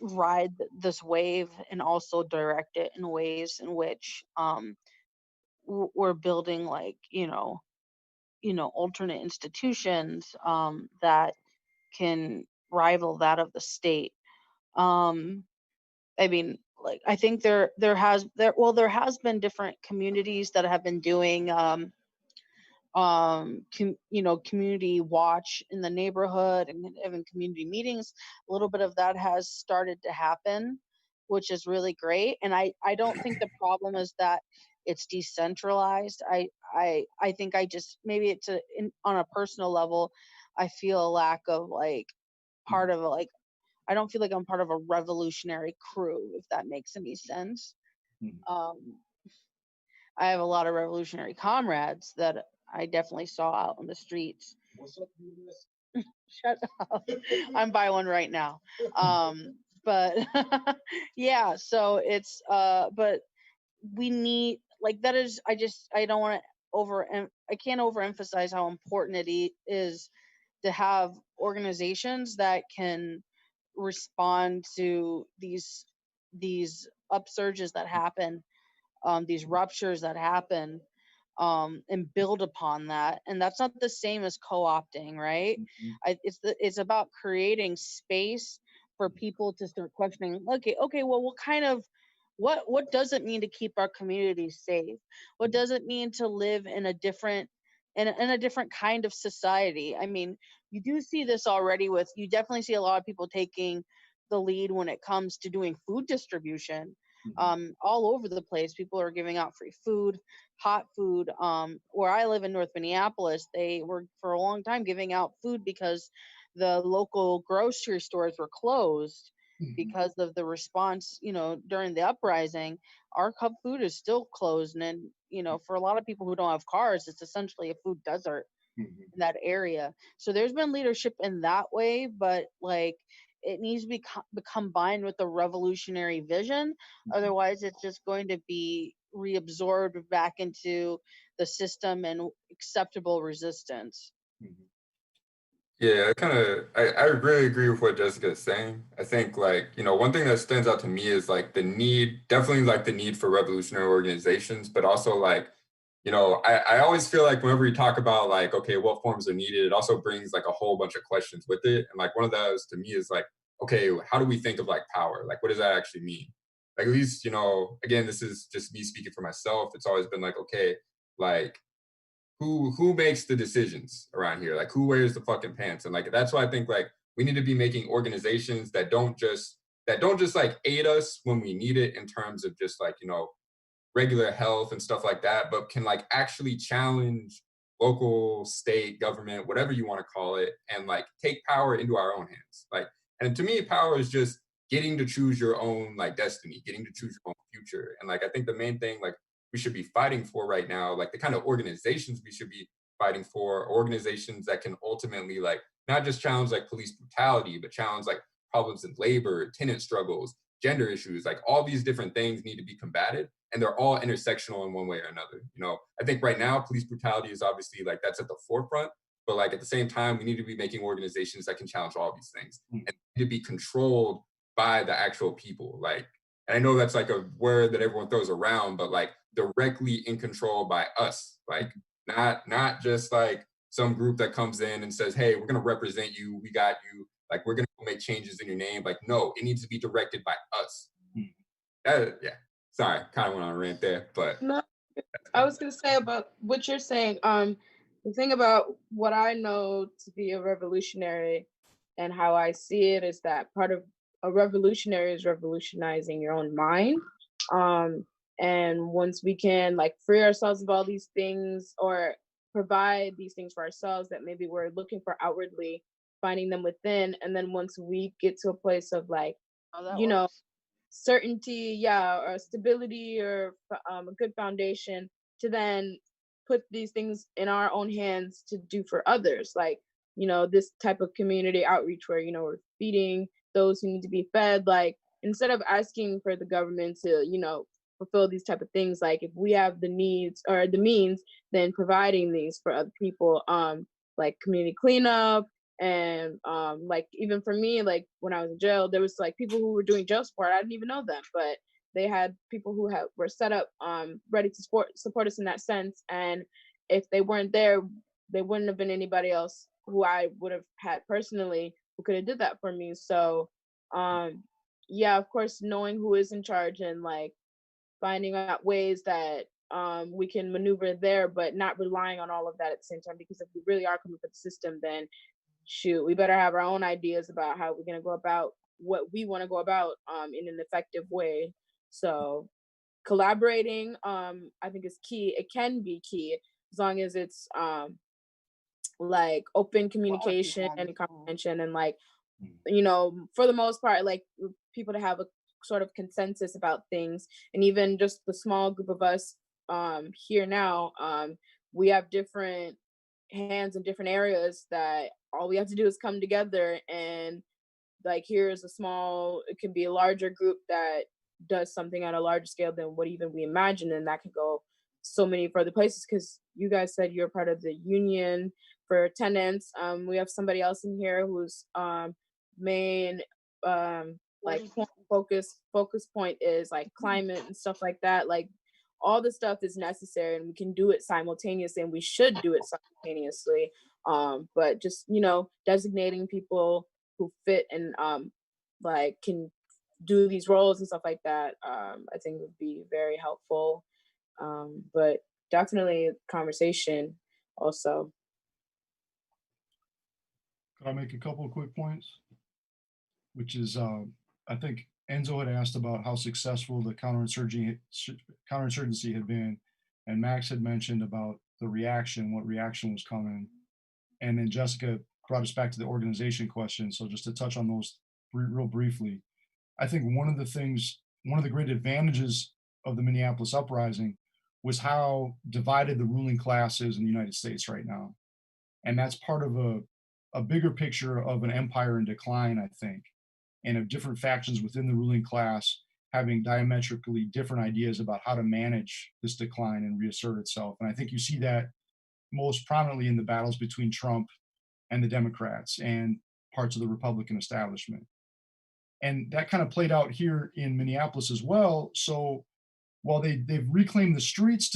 ride this wave and also direct it in ways in which we're building alternate institutions that can rival that of the state. I think there has been different communities that have been doing community watch in the neighborhood and having community meetings. A little bit of that has started to happen, which is really great. And I don't think the problem is that it's decentralized. I think maybe it's on a personal level, I feel a lack of like part of like, I don't feel like I'm part of a revolutionary crew, if that makes any sense. I have a lot of revolutionary comrades that I definitely saw out on the streets. What's up, Shut up. I'm by one right now. But yeah, so it's but we need like that is I don't want to I can't overemphasize how important it is to have organizations that can respond to these upsurges that happen, these ruptures that happen, and build upon that. And that's not the same as co-opting, right? It's about creating space for people to start questioning. Okay, well, what does it mean to keep our communities safe? What does it mean to live in a different kind of society? I mean, you do see this already you definitely see a lot of people taking the lead when it comes to doing food distribution. All over the place, people are giving out free food, hot food. Where I live in North Minneapolis, they were for a long time giving out food because the local grocery stores were closed because of the response, during the uprising. Our cup food is still closed. And then, for a lot of people who don't have cars, it's essentially a food desert in that area. So there's been leadership in that way, but like it needs to be combined with a revolutionary vision. Otherwise, it's just going to be reabsorbed back into the system and acceptable resistance. Yeah, I really agree with what Jessica is saying. I think one thing that stands out to me is like definitely like the need for revolutionary organizations, but also like, I always feel like whenever we talk about like, okay, what forms are needed, it also brings like a whole bunch of questions with it. And like one of those to me is like, okay, how do we think of like power? Like, what does that actually mean? Like, at least, again, this is just me speaking for myself. It's always been like, okay, like, who makes the decisions around here? Like who wears the fucking pants? And like that's why I think like we need to be making organizations that don't just like aid us when we need it in terms of just like, regular health and stuff like that, but can like actually challenge local, state, government, whatever you want to call it, and like take power into our own hands. Like, and to me, power is just getting to choose your own like destiny, getting to choose your own future. And like I think the main thing like we should be fighting for right now, like the kind of organizations we should be fighting for, are organizations that can ultimately like not just challenge like police brutality, but challenge like problems in labor, tenant struggles, gender issues, like all these different things need to be combated, and they're all intersectional in one way or another. I think right now police brutality is obviously like that's at the forefront, but like at the same time we need to be making organizations that can challenge all these things and to be controlled by the actual people. Like, and I know that's like a word that everyone throws around, but like directly in control by us, like not just like some group that comes in and says, hey, we're going to represent you, we got you, like we're going to make changes in your name. Like, no, it needs to be directed by us. Yeah, sorry, kind of went on a rant there, but no, I was going to say about what you're saying. The thing about what I know to be a revolutionary and how I see it is that part of a revolutionary is revolutionizing your own mind. And once we can like free ourselves of all these things or provide these things for ourselves that maybe we're looking for outwardly, finding them within. And then once we get to a place of like, certainty, or stability or a good foundation to then put these things in our own hands to do for others. Like, this type of community outreach where, we're feeding those who need to be fed. Like, instead of asking for the government to, fulfill these type of things, like if we have the needs or the means, then providing these for other people, like community cleanup. And like even for me, like when I was in jail, there was like people who were doing jail support. I didn't even know them, but they had people who were set up ready to support us in that sense. And if they weren't there, there wouldn't have been anybody else who I would have had personally who could have did that for me. So of course, knowing who is in charge and like finding out ways that we can maneuver there, but not relying on all of that at the same time, because if we really are coming for the system, then shoot, we better have our own ideas about how we're going to go about what we want to go about in an effective way. So collaborating, I think is key. It can be key as long as it's like open communication and comprehension, and like, you know, for the most part, like people to have a sort of consensus about things. And even just the small group of us here now, we have different hands in different areas that all we have to do is come together, and like here's a small, it can be a larger group that does something at a larger scale than what even we imagine, and that can go so many further places. Because you guys said you're part of the union for tenants. We have somebody else in here whose main like focus point is like climate and stuff like that. Like all the stuff is necessary, and we can do it simultaneously, and we should do it simultaneously. But just, you know, designating people who fit and like can do these roles and stuff like that, I think would be very helpful. But definitely conversation also. Could I make a couple of quick points? Which is, I think Enzo had asked about how successful the counterinsurgency had been, and Max had mentioned about the reaction, what reaction was coming. And then Jessica brought us back to the organization question. So just to touch on those real briefly, I think one of the great advantages of the Minneapolis uprising was how divided the ruling class is in the United States right now. And that's part of a bigger picture of an empire in decline, I think, and of different factions within the ruling class having diametrically different ideas about how to manage this decline and reassert itself. And I think you see that most prominently in the battles between Trump and the Democrats and parts of the Republican establishment. And that kind of played out here in Minneapolis as well. So while they've reclaimed the streets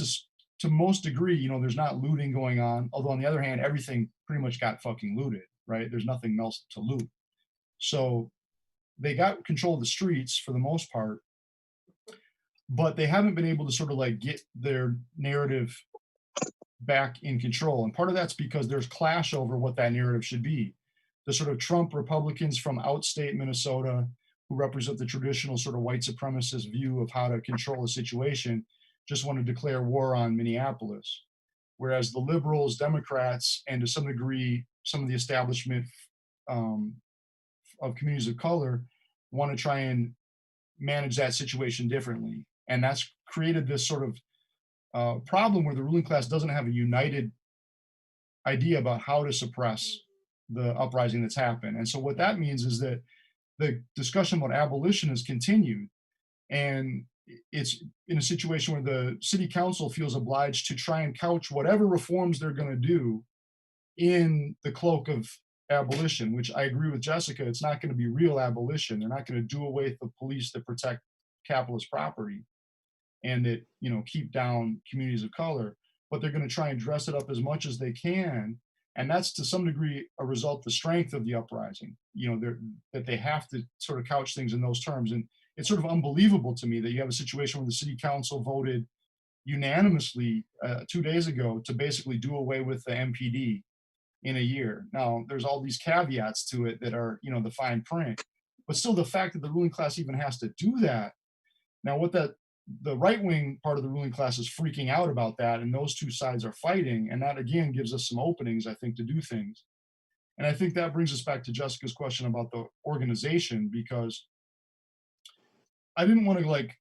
to most degree, you know, there's not looting going on. Although on the other hand, everything pretty much got fucking looted, right? There's nothing else to loot. So they got control of the streets for the most part, but they haven't been able to sort of like get their narrative back in control. And part of that's because there's clash over what that narrative should be. The sort of Trump Republicans from outstate Minnesota, who represent the traditional sort of white supremacist view of how to control a situation, just want to declare war on Minneapolis. Whereas the liberals, Democrats, and to some degree, some of the establishment of communities of color want to try and manage that situation differently. And that's created this sort of problem where the ruling class doesn't have a united idea about how to suppress the uprising that's happened. And so what that means is that the discussion about abolition has continued, and it's in a situation where the city council feels obliged to try and couch whatever reforms they're going to do in the cloak of abolition, which I agree with Jessica, it's not going to be real abolition. They're not going to do away with the police that protect capitalist property and that, you know, keep down communities of color, but they're going to try and dress it up as much as they can. And that's to some degree a result of the strength of the uprising, you know, that they have to sort of couch things in those terms. And it's sort of unbelievable to me that you have a situation where the city council voted unanimously 2 days ago to basically do away with the MPD in a year. Now, there's all these caveats to it that are, you know, the fine print, but still the fact that the ruling class even has to do that. Now, what the right-wing part of the ruling class is freaking out about that, and those two sides are fighting, and that again gives us some openings, I think, to do things. And I think that brings us back to Jessica's question about the organization, because I didn't want to like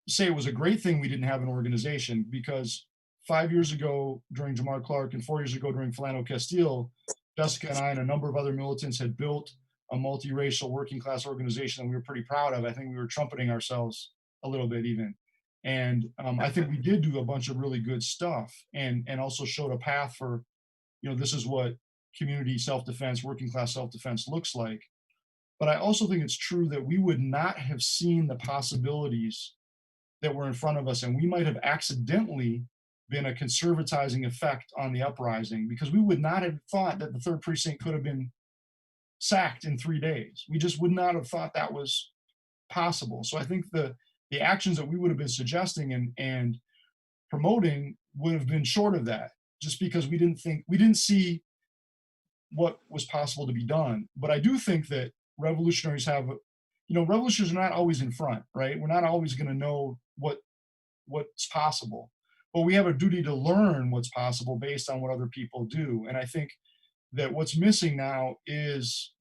say it was a great thing we didn't have an organization, because 5 years ago during Jamar Clark and 4 years ago during Philando Castile, Jessica and I and a number of other militants had built a multiracial working class organization that we were pretty proud of. I think we were trumpeting ourselves a little bit even. And I think we did do a bunch of really good stuff, and also showed a path for, you know, this is what community self-defense, working class self-defense looks like. But I also think it's true that we would not have seen the possibilities that were in front of us, and we might have accidentally been a conservatizing effect on the uprising, because we would not have thought that the 3rd precinct could have been sacked in 3 days. We just would not have thought that was possible. So I think the actions that we would have been suggesting and promoting would have been short of that, just because we didn't see what was possible to be done. But I do think that revolutionaries have, revolutionaries are not always in front, right? We're not always going to know what's possible, but we have a duty to learn what's possible based on what other people do. And I think that what's missing now is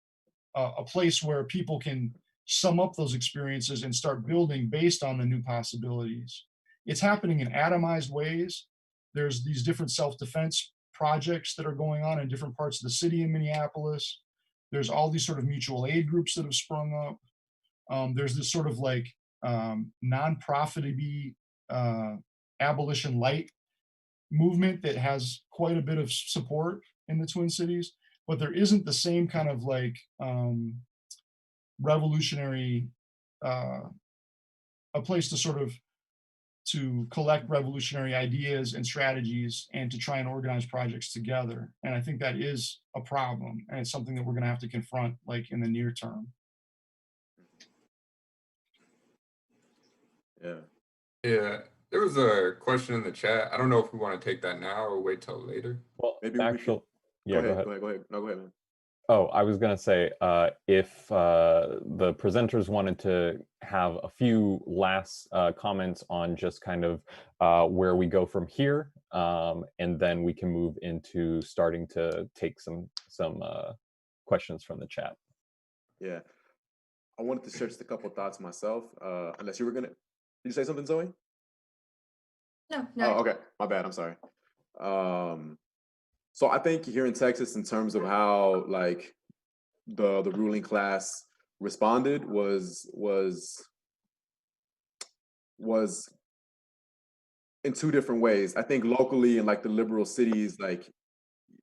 a place where people can sum up those experiences and start building based on the new possibilities. It's happening in atomized ways. There's these different self-defense projects that are going on in different parts of the city in Minneapolis. There's all these sort of mutual aid groups that have sprung up. There's this sort of like non-profit-y abolition light movement that has quite a bit of support in the Twin Cities, but there isn't the same kind of like revolutionary, a place to sort of to collect revolutionary ideas and strategies and to try and organize projects together. And I think that is a problem, and it's something that we're going to have to confront like in the near term. Yeah, there was a question in the chat. I don't know if we want to take that now or wait till later. Well, Maybe actually, yeah, go ahead. Go ahead. No, go ahead, man. Oh, I was going to say, if the presenters wanted to have a few last comments on just kind of where we go from here, and then we can move into starting to take some questions from the chat. Yeah, I wanted to share just a couple thoughts myself, unless you were going to, did you say something, Zoe? No. Oh, okay, my bad, I'm sorry. So I think here in Texas, in terms of how like the ruling class responded was in two different ways. I think locally in like the liberal cities, like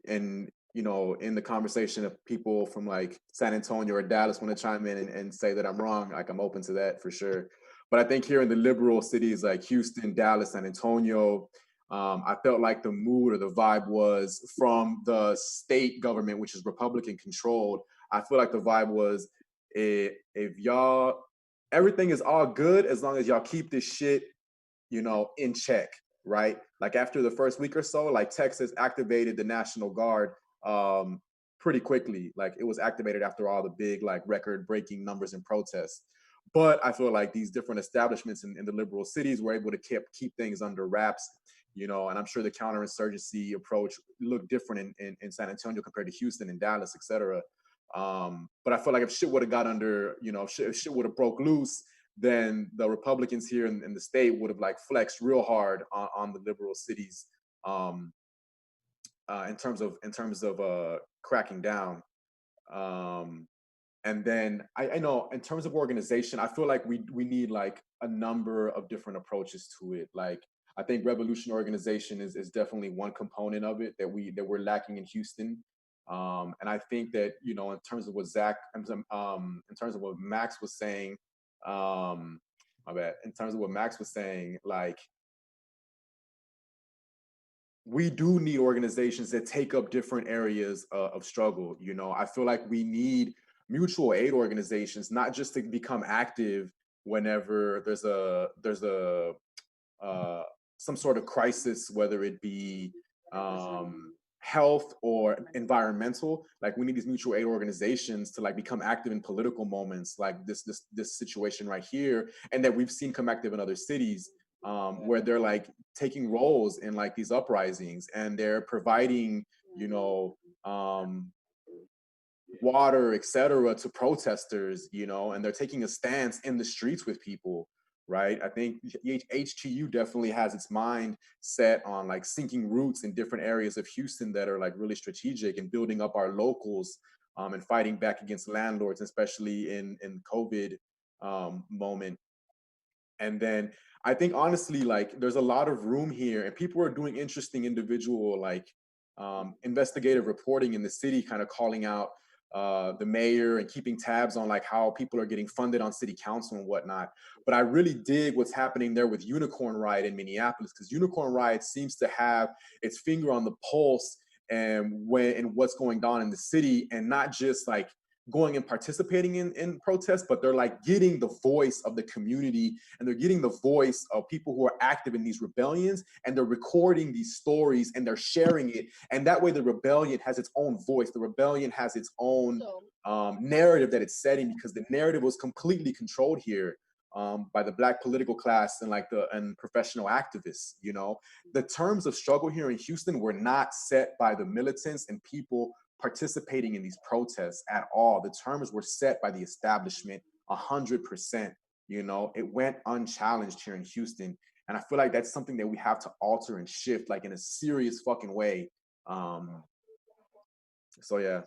in the conversation of people from like San Antonio or Dallas want to chime in and say that I'm wrong, like I'm open to that for sure. But I think here in the liberal cities like Houston, Dallas, San Antonio, I felt like the mood or the vibe was from the state government, which is Republican controlled. I feel like the vibe was, if y'all, everything is all good as long as y'all keep this shit, in check, right? Like after the first week or so, like Texas activated the National Guard pretty quickly. Like it was activated after all the big like record-breaking numbers and protests. But I feel like these different establishments in the liberal cities were able to keep things under wraps, and I'm sure the counterinsurgency approach looked different in San Antonio compared to Houston and Dallas, et cetera. But I feel like if shit would have got under, if shit would have broke loose, then the Republicans here in the state would have like flexed real hard on the liberal cities in terms of cracking down. And then I know in terms of organization, I feel like we need like a number of different approaches to it. Like I think revolution organization is definitely one component of it that we're lacking in Houston. And I think that, in terms of what in terms of what Max was saying, my bad, in terms of what Max was saying, like we do need organizations that take up different areas of struggle. I feel like we need mutual aid organizations, not just to become active whenever there's some sort of crisis, whether it be health or environmental. Like we need these mutual aid organizations to like become active in political moments, like this situation right here, and that we've seen come active in other cities, where they're like taking roles in like these uprisings, and they're providing, water, etc., to protesters, and they're taking a stance in the streets with people, right? I think HTU definitely has its mind set on like sinking roots in different areas of Houston that are like really strategic and building up our locals, and fighting back against landlords, especially in COVID moment. And then I think honestly, like there's a lot of room here, and people are doing interesting individual like investigative reporting in the city, kind of calling out the mayor and keeping tabs on like how people are getting funded on city council and whatnot. But I really dig what's happening there with Unicorn Riot in Minneapolis, because Unicorn Riot seems to have its finger on the pulse and what's going on in the city, and not just like going and participating in protests, but they're like getting the voice of the community, and they're getting the voice of people who are active in these rebellions, and they're recording these stories and they're sharing it. And that way the rebellion has its own voice. The rebellion has its own narrative that it's setting, because the narrative was completely controlled here by the Black political class and and professional activists. You know, the terms of struggle here in Houston were not set by the militants and people participating in these protests at all. The terms were set by the establishment 100%. You know, it went unchallenged here in Houston. And I feel like that's something that we have to alter and shift, like in a serious fucking way. So yeah.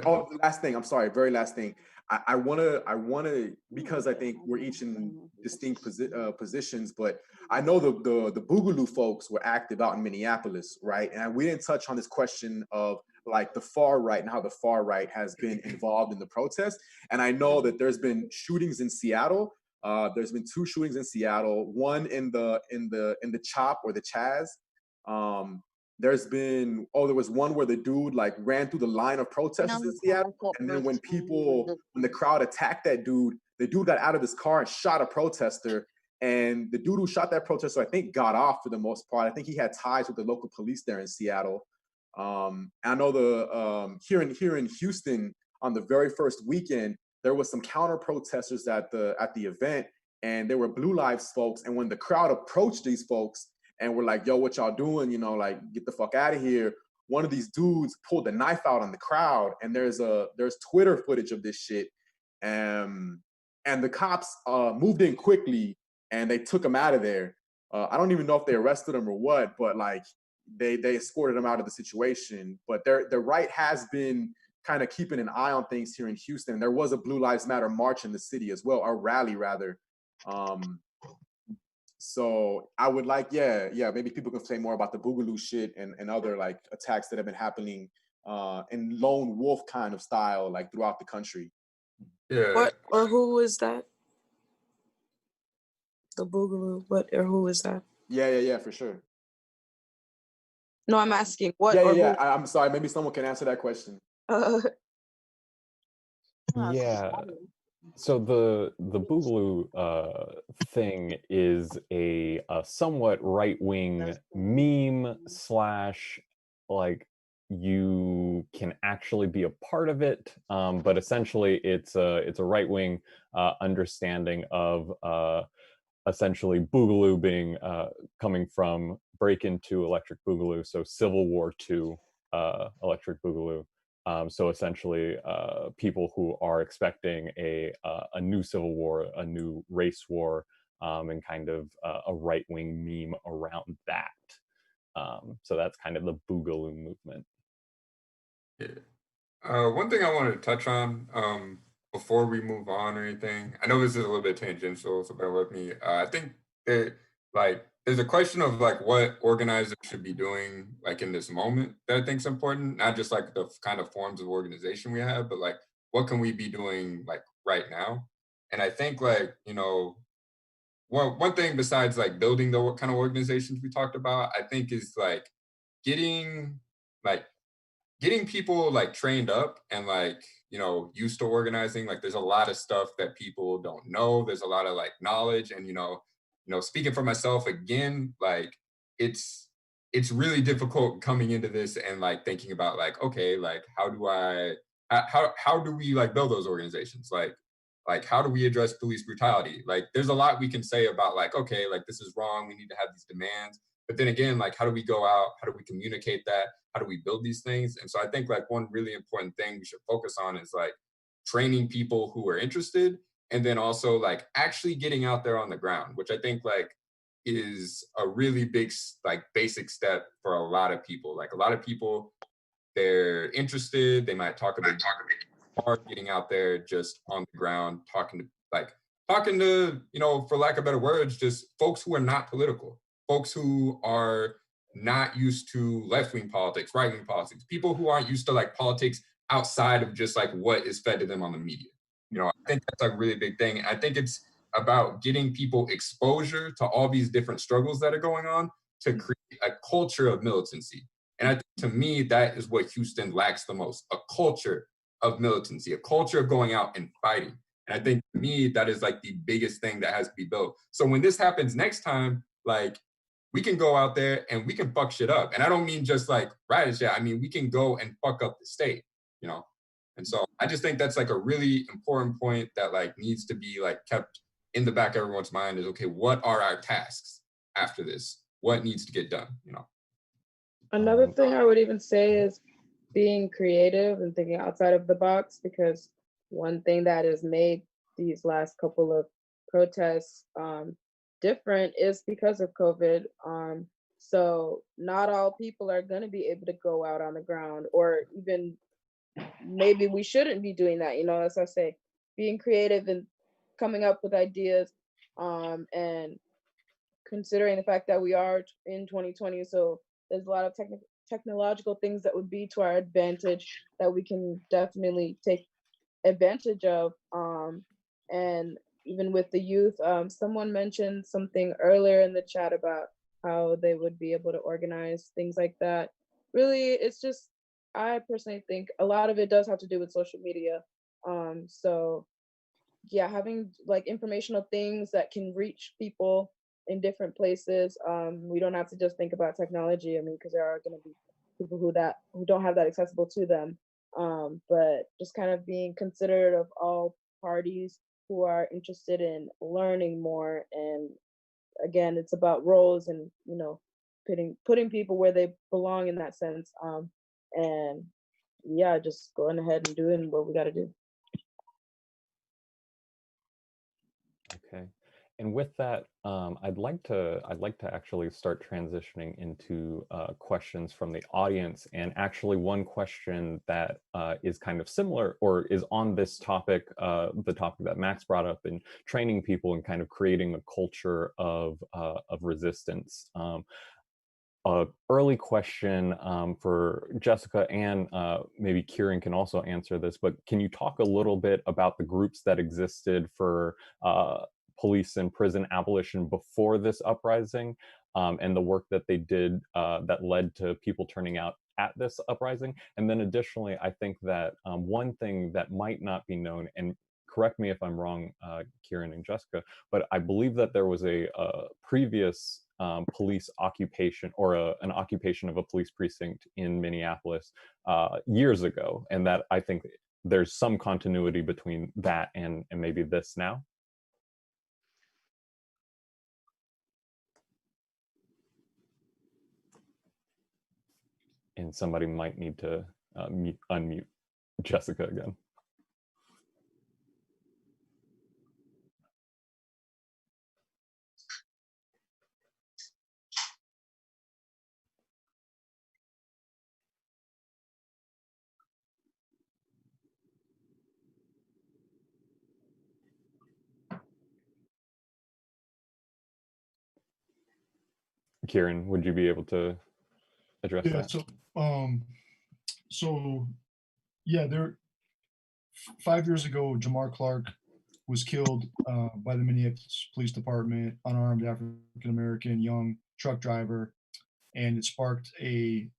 Oh, last thing, I'm sorry, very last thing. I wanna, because I think we're each in distinct positions, but I know the Boogaloo folks were active out in Minneapolis, right? And we didn't touch on this question of like the far right and how the far right has been involved in the protest. And I know that there's been shootings in Seattle. There's been 2 shootings in Seattle, one in the CHOP or the Chaz. There's been, there was one where the dude like ran through the line of protesters in Seattle. And then when the crowd attacked that dude, the dude got out of his car and shot a protester. And the dude who shot that protester, I think, got off for the most part. I think he had ties with the local police there in Seattle. I know here in Houston, on the very first weekend, there was some counter protesters at the event, and there were Blue Lives folks. And when the crowd approached these folks and were like, "Yo, what y'all doing? You know, like, get the fuck out of here." One of these dudes pulled a knife out on the crowd, and there's Twitter footage of this shit. And the cops moved in quickly, and they took him out of there. I don't even know if they arrested him or what, but like they escorted him out of the situation. But the right has been kind of keeping an eye on things here in Houston. There was a Blue Lives Matter march in the city as well, or rally rather. So I would like, maybe people can say more about the Boogaloo shit and other like attacks that have been happening in lone wolf kind of style, like throughout the country. Yeah. What or who is that? The Boogaloo. What or who is that? Yeah, for sure. No, I'm asking what. Yeah. I'm sorry. Maybe someone can answer that question. Yeah. So the Boogaloo thing is a somewhat right-wing meme / like you can actually be a part of it, but essentially it's a right-wing understanding of essentially Boogaloo being coming from Break Into Electric Boogaloo, so Civil War II Electric Boogaloo. So essentially, people who are expecting a new civil war, a new race war, and kind of a right-wing meme around that. So that's kind of the Boogaloo movement. Yeah. One thing I wanted to touch on before we move on or anything, I know this is a little bit tangential, so bear with me. I think that there's a question of like what organizers should be doing like in this moment that I think is important, not just like the kind of forms of organization we have, but like what can we be doing like right now? And I think like, you know, one thing besides like building the kind of organizations we talked about, I think is like getting people like trained up and like, you know, used to organizing. Like there's a lot of stuff that people don't know. There's a lot of like knowledge, and you know, speaking for myself again, like it's really difficult coming into this and like thinking about like, okay, like how do we like build those organizations? Like how do we address police brutality? Like there's a lot we can say about like, okay, like this is wrong. We need to have these demands. But then again, like how do we go out? How do we communicate that? How do we build these things? And so I think like one really important thing we should focus on is like training people who are interested, and then also like actually getting out there on the ground, which I think like is a really big like basic step for a lot of people. Like a lot of people, they're interested, they might talk a bit hard getting out there just on the ground, talking to, you know, for lack of better words, just folks who are not political, folks who are not used to left-wing politics, right-wing politics, people who aren't used to like politics outside of just like what is fed to them on the media. You know, I think that's a really big thing. And I think it's about getting people exposure to all these different struggles that are going on to create a culture of militancy. And I think to me, that is what Houston lacks the most, a culture of militancy, a culture of going out and fighting. And I think to me, that is like the biggest thing that has to be built. So when this happens next time, like we can go out there and we can fuck shit up. And I don't mean just like riot shit. I mean, we can go and fuck up the state, you know? And so I just think that's like a really important point that like needs to be like kept in the back of everyone's mind is, okay, what are our tasks after this? What needs to get done, you know? Another thing I would even say is being creative and thinking outside of the box, because one thing that has made these last couple of protests different is because of COVID. So not all people are going to be able to go out on the ground, or even maybe we shouldn't be doing that. You know, as I say, being creative and coming up with ideas, and considering the fact that we are in 2020, so there's a lot of technological things that would be to our advantage that we can definitely take advantage of. And even with the youth, someone mentioned something earlier in the chat about how they would be able to organize things like that. Really, it's just, I personally think a lot of it does have to do with social media. So yeah, having like informational things that can reach people in different places. We don't have to just think about technology. I mean, because there are going to be people who don't have that accessible to them. But just kind of being considerate of all parties who are interested in learning more. And again, it's about roles and, you know, putting people where they belong in that sense. And yeah, just going ahead and doing what we got to do. Okay. And with that, I'd like to actually start transitioning into questions from the audience. And actually, one question that is kind of similar or is on this topic, the topic that Max brought up, in training people and kind of creating a culture of resistance. Early question for Jessica, and maybe Kieran can also answer this, but can you talk a little bit about the groups that existed for police and prison abolition before this uprising, and the work that they did that led to people turning out at this uprising? And then additionally, I think that one thing that might not be known, and correct me if I'm wrong, Kieran and Jessica, but I believe that there was a previous police occupation, or an occupation of a police precinct in Minneapolis years ago, and that I think there's some continuity between that and maybe this now. And somebody might need to unmute Jessica again. Kieran, would you be able to address that? So yeah, 5 years ago, Jamar Clark was killed by the Minneapolis Police Department, unarmed African-American young truck driver, and it sparked a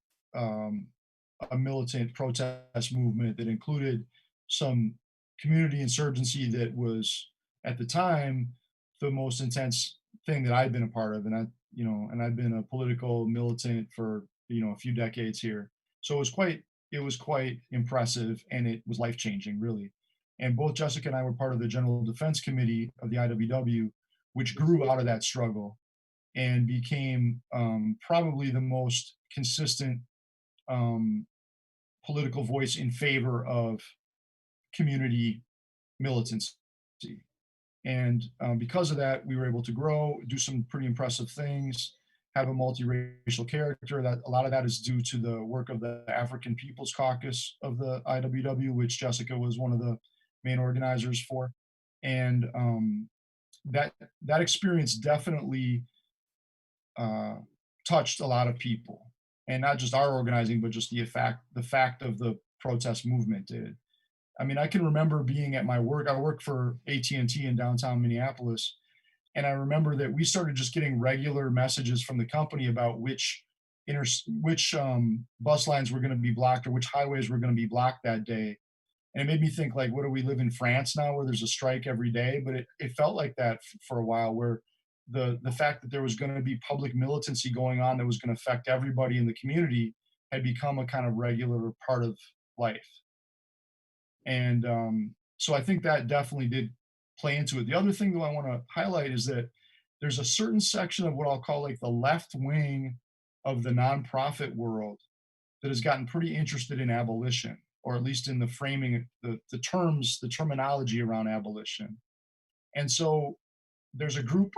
militant protest movement that included some community insurgency that was, at the time, the most intense thing that I'd been a part of. And I've been a political militant for, a few decades here. So it was quite impressive, and it was life-changing, really. And both Jessica and I were part of the General Defense Committee of the IWW, which grew out of that struggle and became probably the most consistent political voice in favor of community militancy. And because of that, we were able to grow, do some pretty impressive things, have a multiracial character. That a lot of that is due to the work of the African People's Caucus of the IWW, which Jessica was one of the main organizers for. And that experience definitely touched a lot of people, and not just our organizing, but just the fact of the protest movement did. I mean, I can remember being at my work. I work for AT&T in downtown Minneapolis, and I remember that we started just getting regular messages from the company about which bus lines were going to be blocked or which highways were going to be blocked that day. And it made me think, like, what do we live in France now where there's a strike every day? But it felt like that for a while, where the fact that there was going to be public militancy going on that was going to affect everybody in the community had become a kind of regular part of life. And so I think that definitely did play into it. The other thing, though, I want to highlight is that there's a certain section of what I'll call like the left wing of the nonprofit world that has gotten pretty interested in abolition, or at least in the framing, the terms, the terminology around abolition. And so there's a group,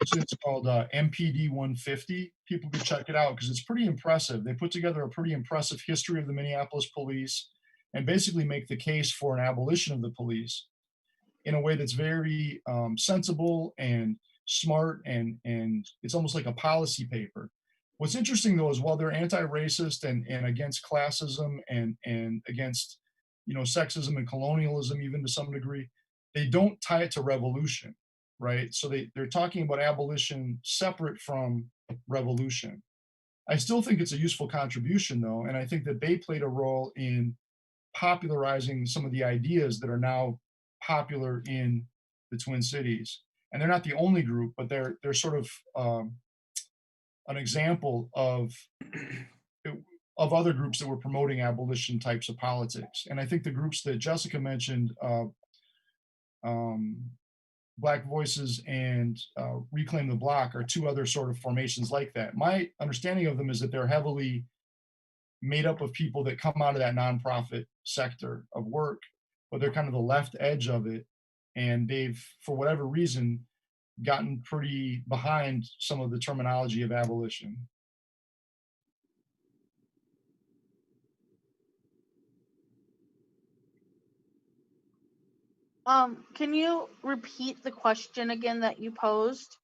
it's called MPD 150. People can check it out because it's pretty impressive. They put together a pretty impressive history of the Minneapolis police and basically make the case for an abolition of the police in a way that's very sensible and smart, and it's almost like a policy paper. What's interesting, though, is while they're anti-racist and against classism and against, you know, sexism and colonialism, even to some degree, they don't tie it to revolution, right? So they're talking about abolition separate from revolution. I still think it's a useful contribution, though, and I think that they played a role in popularizing some of the ideas that are now popular in the Twin Cities. And they're not the only group, but they're sort of an example of other groups that were promoting abolition types of politics. And I think the groups that Jessica mentioned, Black Voices and Reclaim the Block, are two other sort of formations like that. My understanding of them is that they're heavily made up of people that come out of that nonprofit sector of work, but they're kind of the left edge of it. And they've, for whatever reason, gotten pretty behind some of the terminology of abolition. Can you repeat the question again that you posed?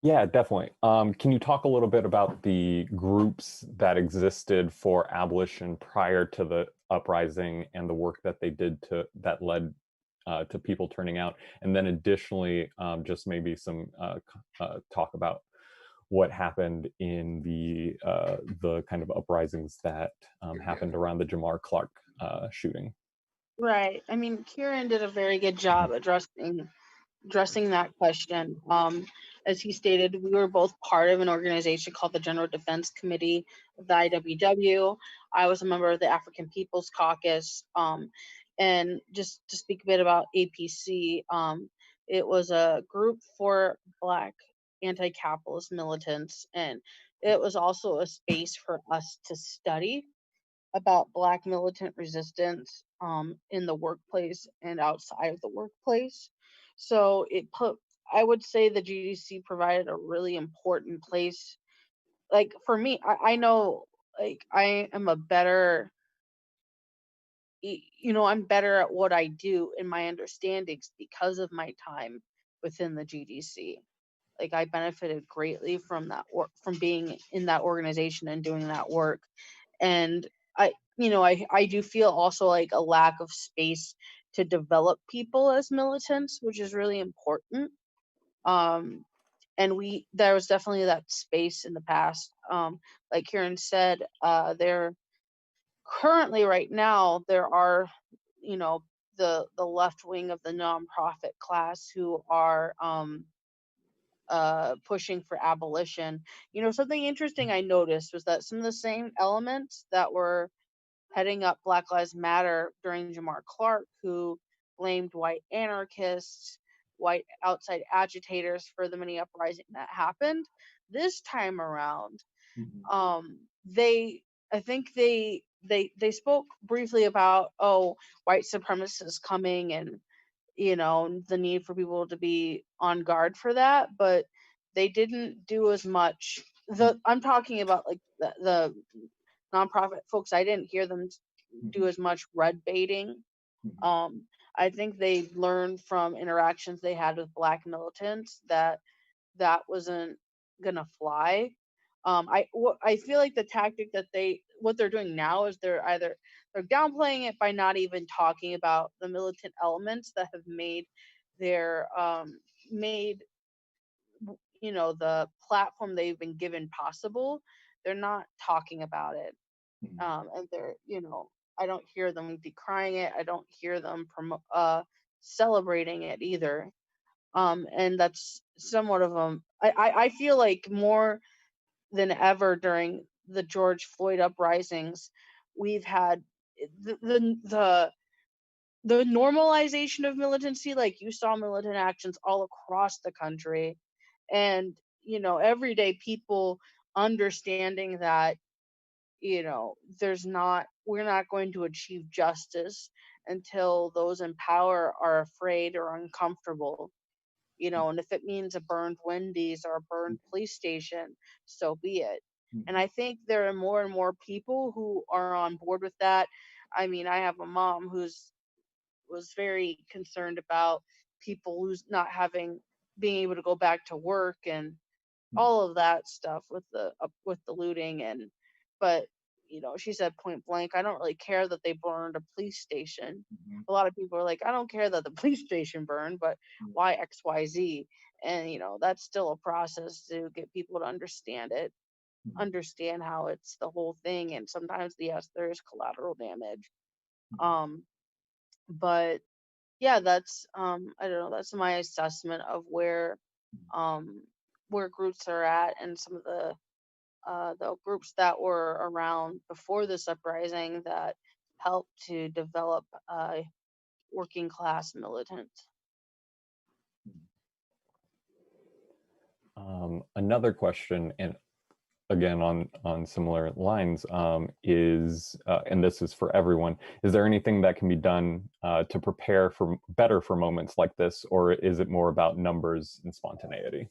Yeah, definitely. Can you talk a little bit about the groups that existed for abolition prior to the uprising and the work that they did that led to people turning out? And then additionally, just maybe some talk about what happened in the kind of uprisings that happened around the Jamar Clark shooting. Right. I mean, Kieran did a very good job addressing that question. As he stated, we were both part of an organization called the General Defense Committee of the IWW. I was a member of the African People's Caucus. And just to speak a bit about APC, it was a group for Black anti-capitalist militants, and it was also a space for us to study about Black militant resistance in the workplace and outside of the workplace. So I would say the GDC provided a really important place. Like for me, I know, like, I am a better, I'm better at what I do in my understandings because of my time within the GDC. Like, I benefited greatly from that work, from being in that organization and doing that work. And I do feel also like a lack of space to develop people as militants, which is really important. And there was definitely that space in the past. Like Kieran said, there currently right now there are, the left wing of the nonprofit class who are pushing for abolition. Something interesting I noticed was that some of the same elements that were heading up Black Lives Matter during Jamar Clark, who blamed white anarchists, white outside agitators for the mini uprising that happened. This time around, I think they spoke briefly about, white supremacists coming and, the need for people to be on guard for that, but they didn't do as much. I'm talking about like the nonprofit folks. I didn't hear them do as much red baiting. I think they learned from interactions they had with Black militants that wasn't gonna fly. I feel like the tactic that what they're doing now is they're downplaying it by not even talking about the militant elements that have made their the platform they've been given possible. They're not talking about it. And they're I don't hear them decrying it. I don't hear them celebrating it either. And that's somewhat of I feel like more than ever during the George Floyd uprisings, we've had the normalization of militancy. Like, you saw militant actions all across the country, and everyday people understanding that we're not going to achieve justice until those in power are afraid or uncomfortable. And if it means a burned Wendy's or a burned police station, so be it. And I think there are more and more people who are on board with that. I mean, I have a mom was very concerned about people who's not being able to go back to work and all of that stuff with the looting. But she said point blank, I don't really care that they burned a police station. A lot of people are like, I don't care that the police station burned, but why XYZ? And that's still a process to get people to understand it, understand how it's the whole thing. And sometimes, yes, there is collateral damage. But yeah, that's I don't know, that's my assessment of where groups are at, and some of the groups that were around before this uprising that helped to develop working class militants. Another question, and again on similar lines, is and this is for everyone, is there anything that can be done to prepare better for moments like this, or is it more about numbers and spontaneity?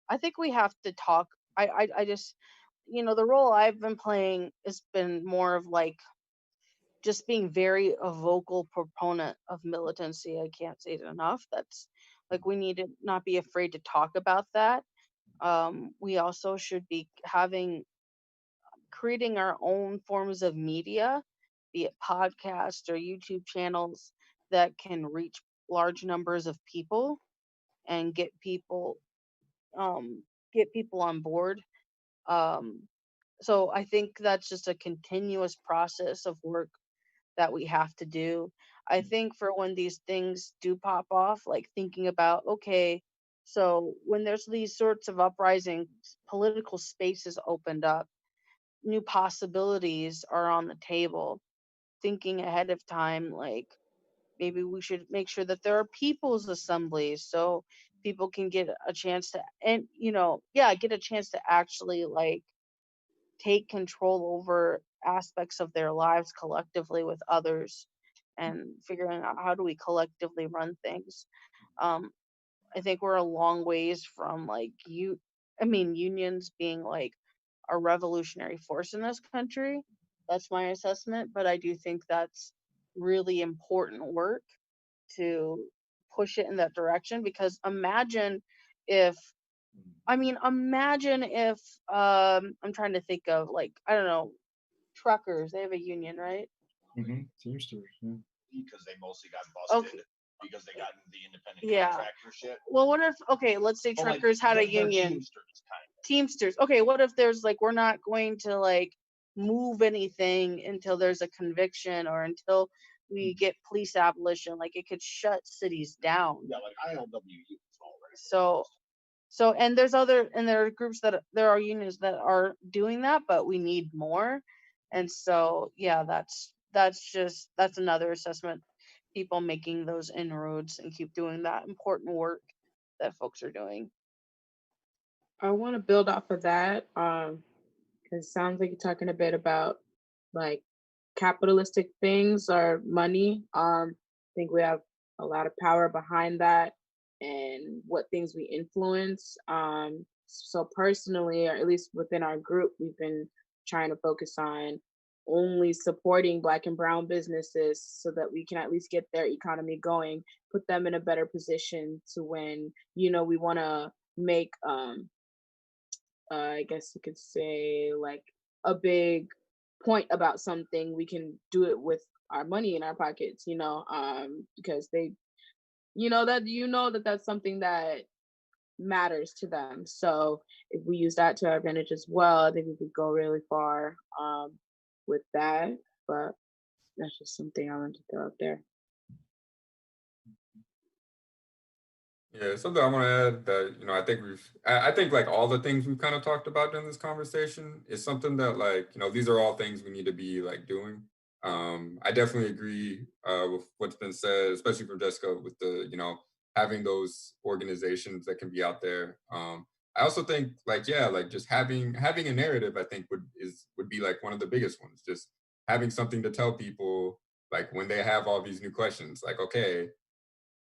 I think we have to talk. I just, the role I've been playing has been more of like just being a vocal proponent of militancy. I can't say it enough. That's like, we need to not be afraid to talk about that. We also should be creating our own forms of media, be it podcasts or YouTube channels that can reach large numbers of people and get people on board. So I think that's just a continuous process of work that we have to do. I think for when these things do pop off, like thinking about, okay, so when there's these sorts of uprising, political spaces opened up, new possibilities are on the table, thinking ahead of time, like maybe we should make sure that there are people's assemblies so people can get a chance to, and get a chance to actually like take control over aspects of their lives collectively with others, and figuring out how do we collectively run things. I think we're a long ways from like unions being like a revolutionary force in this country. That's my assessment, but I do think that's really important work to push it in that direction, because imagine if I'm trying to think of, like, I don't know, truckers, they have a union, right? Teamsters, yeah. Because they mostly got busted because they got into the independent contractor shit. Well, what if, okay, let's say truckers had a union. Teamsters. Okay, what if there's like, we're not going to like move anything until there's a conviction or until we get police abolition? Like, it could shut cities down. Yeah, like ILWU. So, and there are groups there are unions that are doing that, but we need more. And so, yeah, that's another assessment. People making those inroads and keep doing that important work that folks are doing. I want to build off of that, because it sounds like you're talking a bit about like capitalistic things or money. I think we have a lot of power behind that and what things we influence. So personally, or at least within our group, we've been trying to focus on only supporting Black and Brown businesses so that we can at least get their economy going, put them in a better position to when, we want to make, I guess you could say, like a big point about something, we can do it with our money in our pockets, because they, that's something that matters to them. So if we use that to our advantage as well, I think we could go really far with that. but that's just something I wanted to throw out there. Yeah, something I want to add that, you know, I think like all the things we've kind of talked about during this conversation is something that like, you know, these are all things we need to be like doing. I definitely agree with what's been said, especially from Jessica with the, you know, having those organizations that can be out there. I also think like, yeah, like just having a narrative, I think would be like one of the biggest ones. Just having something to tell people like when they have all these new questions, like, okay,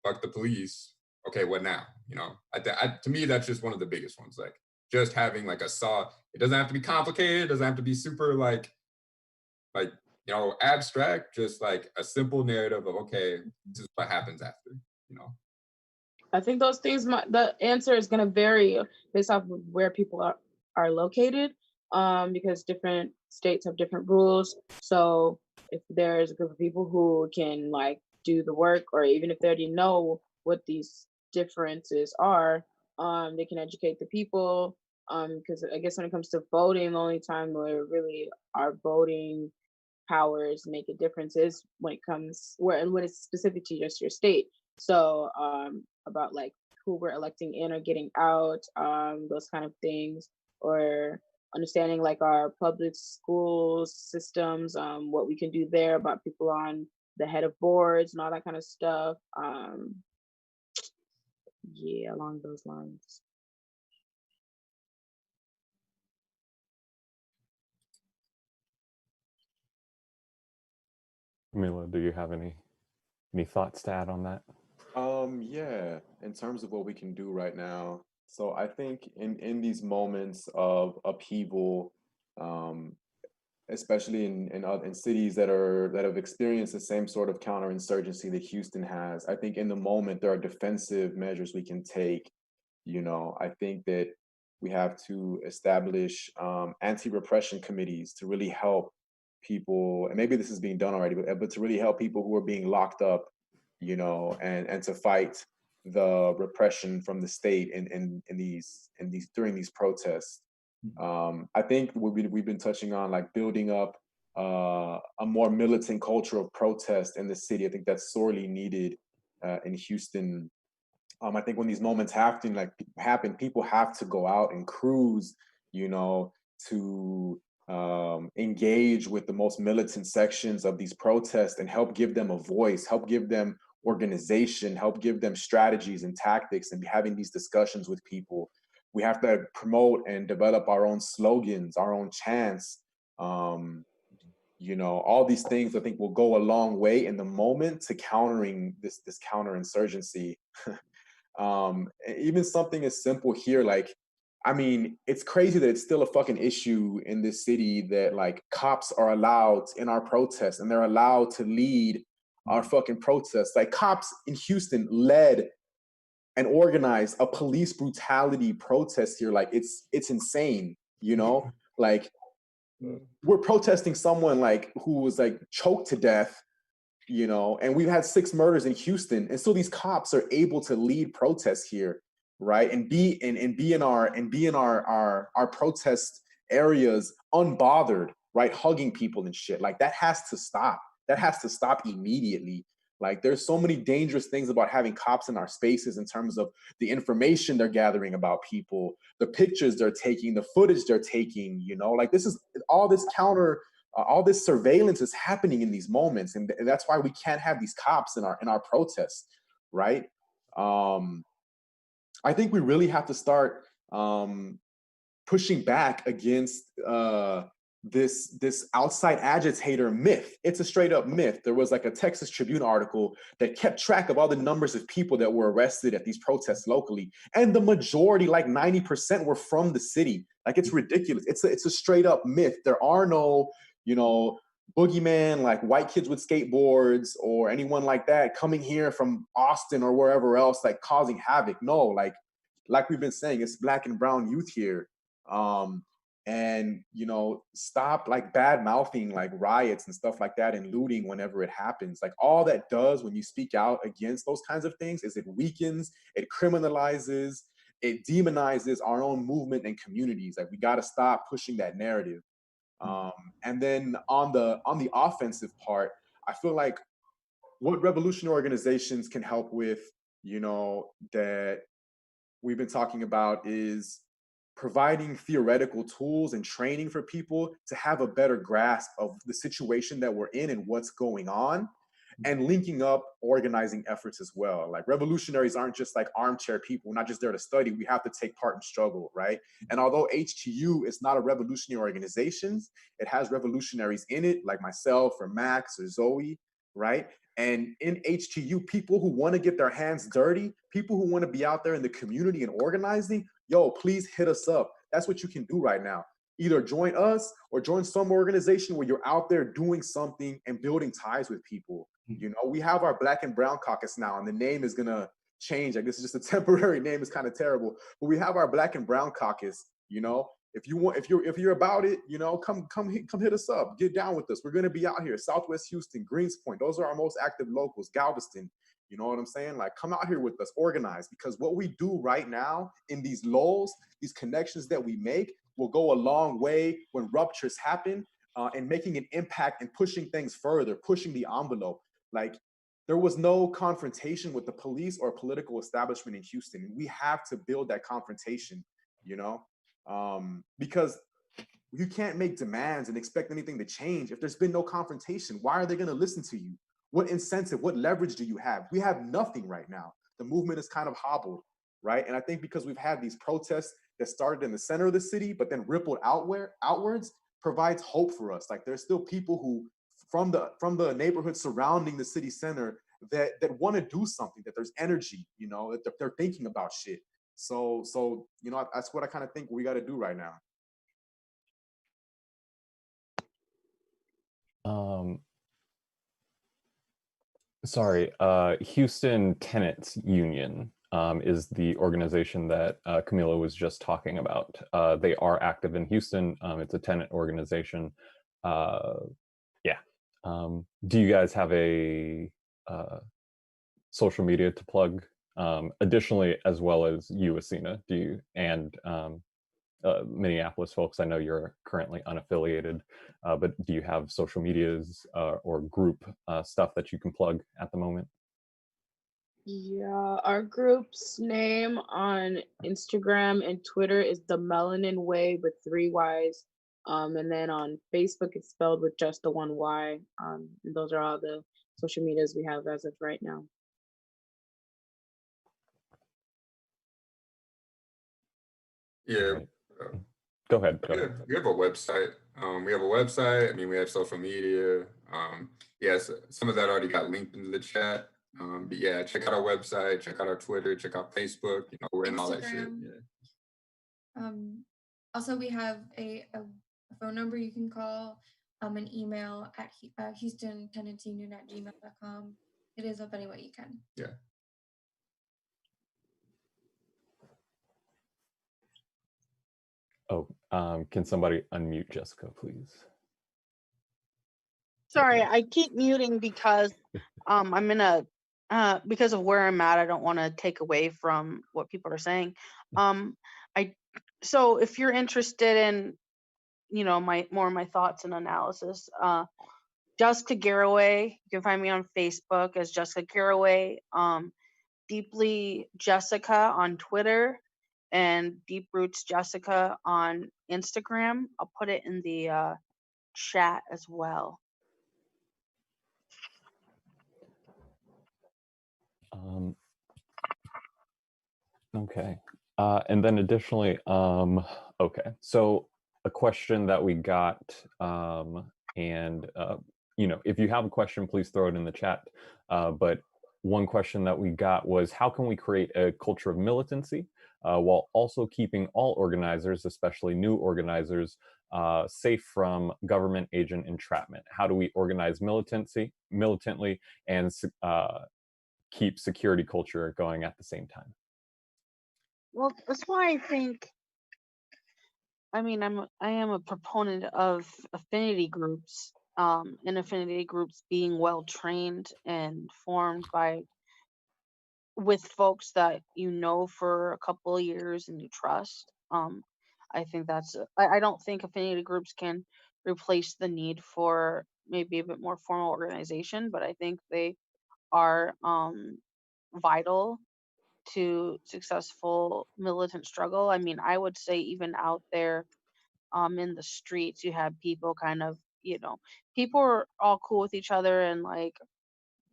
fuck the police. Okay, what now? You know, to me, that's just one of the biggest ones. Like just having like it doesn't have to be complicated. It doesn't have to be super like, you know, abstract, just like a simple narrative of, okay, this is what happens after, you know. I think those things, the answer is going to vary based off of where people are located, because different states have different rules. So if there's a group of people who can like do the work, or even if they already know what these differences are, they can educate the people. Because I guess when it comes to voting, the only time where really our voting powers make a difference is when it's specific to just your state. So about like who we're electing in or getting out, those kind of things, or understanding like our public school systems, what we can do there about people on the head of boards and all that kind of stuff. Yeah, along those lines. Camilo, do you have any thoughts to add on that? Yeah, in terms of what we can do right now. So I think in these moments of upheaval, especially in cities that have experienced the same sort of counterinsurgency that Houston has, I think in the moment there are defensive measures we can take. You know, I think that we have to establish anti-repression committees to really help people, and maybe this is being done already, but to really help people who are being locked up, you know, and to fight the repression from the state in these during these protests. I think we've been touching on like building up a more militant culture of protest in the city. I think that's sorely needed in Houston. I think when these moments happen, people have to go out and cruise, you know, to engage with the most militant sections of these protests and help give them a voice, help give them organization, help give them strategies and tactics, and be having these discussions with people. We have to promote and develop our own slogans, our own chants. You know, all these things I think will go a long way in the moment to countering this counterinsurgency. Even something as simple here, like, I mean, it's crazy that it's still a fucking issue in this city that like cops are allowed in our protests and they're allowed to lead our fucking protests. Like cops in Houston led and organized a police brutality protest here. Like it's insane, you know? Like we're protesting someone like who was like choked to death, you know, and we've had 6 murders in Houston, and so these cops are able to lead protests here, right, and be in our protest areas unbothered, right, hugging people and shit. Like that has to stop. That has to stop immediately. Like there's so many dangerous things about having cops in our spaces in terms of the information they're gathering about people, the pictures they're taking, the footage they're taking, you know, like this is all this all this surveillance is happening in these moments, and that's why we can't have these cops in our protests, right? I think we really have to start pushing back against this outside agitator myth. It's a straight up myth. There was like a Texas Tribune article that kept track of all the numbers of people that were arrested at these protests locally, and the majority, like 90%, were from the city. Like it's ridiculous. It's a straight up myth. There are no, you know, boogeyman like white kids with skateboards or anyone like that coming here from Austin or wherever else like causing havoc. No, like we've been saying, it's Black and brown youth here. And you know, stop like bad mouthing like riots and stuff like that and looting whenever it happens. Like all that does when you speak out against those kinds of things is it weakens, it criminalizes, it demonizes our own movement and communities. Like we got to stop pushing that narrative. And then on the offensive part, I feel like what revolutionary organizations can help with, you know, that we've been talking about is providing theoretical tools and training for people to have a better grasp of the situation that we're in and what's going on, and linking up organizing efforts as well. Like revolutionaries aren't just like armchair people, we're not just there to study, we have to take part in struggle, right? And although HTU is not a revolutionary organization, it has revolutionaries in it, like myself or Max or Zoe, right? And in HTU, people who want to get their hands dirty, people who want to be out there in the community and organizing, yo, please hit us up. That's what you can do right now. Either join us or join some organization where you're out there doing something and building ties with people. You know, we have our Black and Brown Caucus now, and the name is gonna change. I guess it's just a temporary name. It's kind of terrible, but we have our Black and Brown Caucus. You know, if you want, if you're about it, you know, come hit us up. Get down with us. We're gonna be out here, Southwest Houston, Greenspoint. Those are our most active locals. Galveston. You know what I'm saying? Like, come out here with us, organize, because what we do right now in these lulls, these connections that we make, will go a long way when ruptures happen, and making an impact and pushing things further, pushing the envelope. Like, there was no confrontation with the police or political establishment in Houston. We have to build that confrontation, you know, because you can't make demands and expect anything to change if there's been no confrontation. Why are they going to listen to you? What incentive, what leverage do you have? We have nothing right now. The movement is kind of hobbled, right? And I think because we've had these protests that started in the center of the city, but then rippled outwards, provides hope for us. Like, there's still people who, from the neighborhood surrounding the city center, that want to do something, that there's energy, you know, that they're thinking about shit. So you know, that's what I kind of think we got to do right now. Sorry, Houston Tenants Union is the organization that Camilo was just talking about. They are active in Houston. It's a tenant organization. Yeah. Do you guys have a social media to plug? Additionally, as well as you, Asina, do you, and Minneapolis folks, I know you're currently unaffiliated, but do you have social medias or group stuff that you can plug at the moment? Yeah, our group's name on Instagram and Twitter is the Melanin Way with 3 Ys. And then on Facebook, it's spelled with just the 1 Y. And those are all the social medias we have as of right now. Yeah. Go ahead. We have a website. We have a website. I mean, we have social media. Yes, some of that already got linked into the chat. But yeah, check out our website, check out our Twitter, check out Facebook. You know, we're in all that shit. Yeah. Also, we have a phone number you can call, an email at HoustonTenantsUnion@gmail.com. It is up any way you can. Yeah. Oh, can somebody unmute Jessica, please? Sorry, I keep muting because I'm in a because of where I'm at. I don't want to take away from what people are saying. So if you're interested in, you know, my thoughts and analysis, Jessica Garraway, you can find me on Facebook as Jessica Garraway, Deeply Jessica on Twitter, and Deep Roots Jessica on Instagram. I'll put it in the chat as well. Okay. And then additionally, okay, so a question that we got, and you know, if you have a question, please throw it in the chat. But one question that we got was, how can we create a culture of militancy while also keeping all organizers, especially new organizers, safe from government agent entrapment? How do we organize militantly and keep security culture going at the same time? Well, that's why I think, I mean, I am a proponent of affinity groups, and affinity groups being well trained and formed with folks that you know for a couple of years and you trust. I think I don't think affinity groups can replace the need for maybe a bit more formal organization, but I think they are vital to successful militant struggle. I mean, I would say even out there in the streets, you have people kind of, people are all cool with each other, and like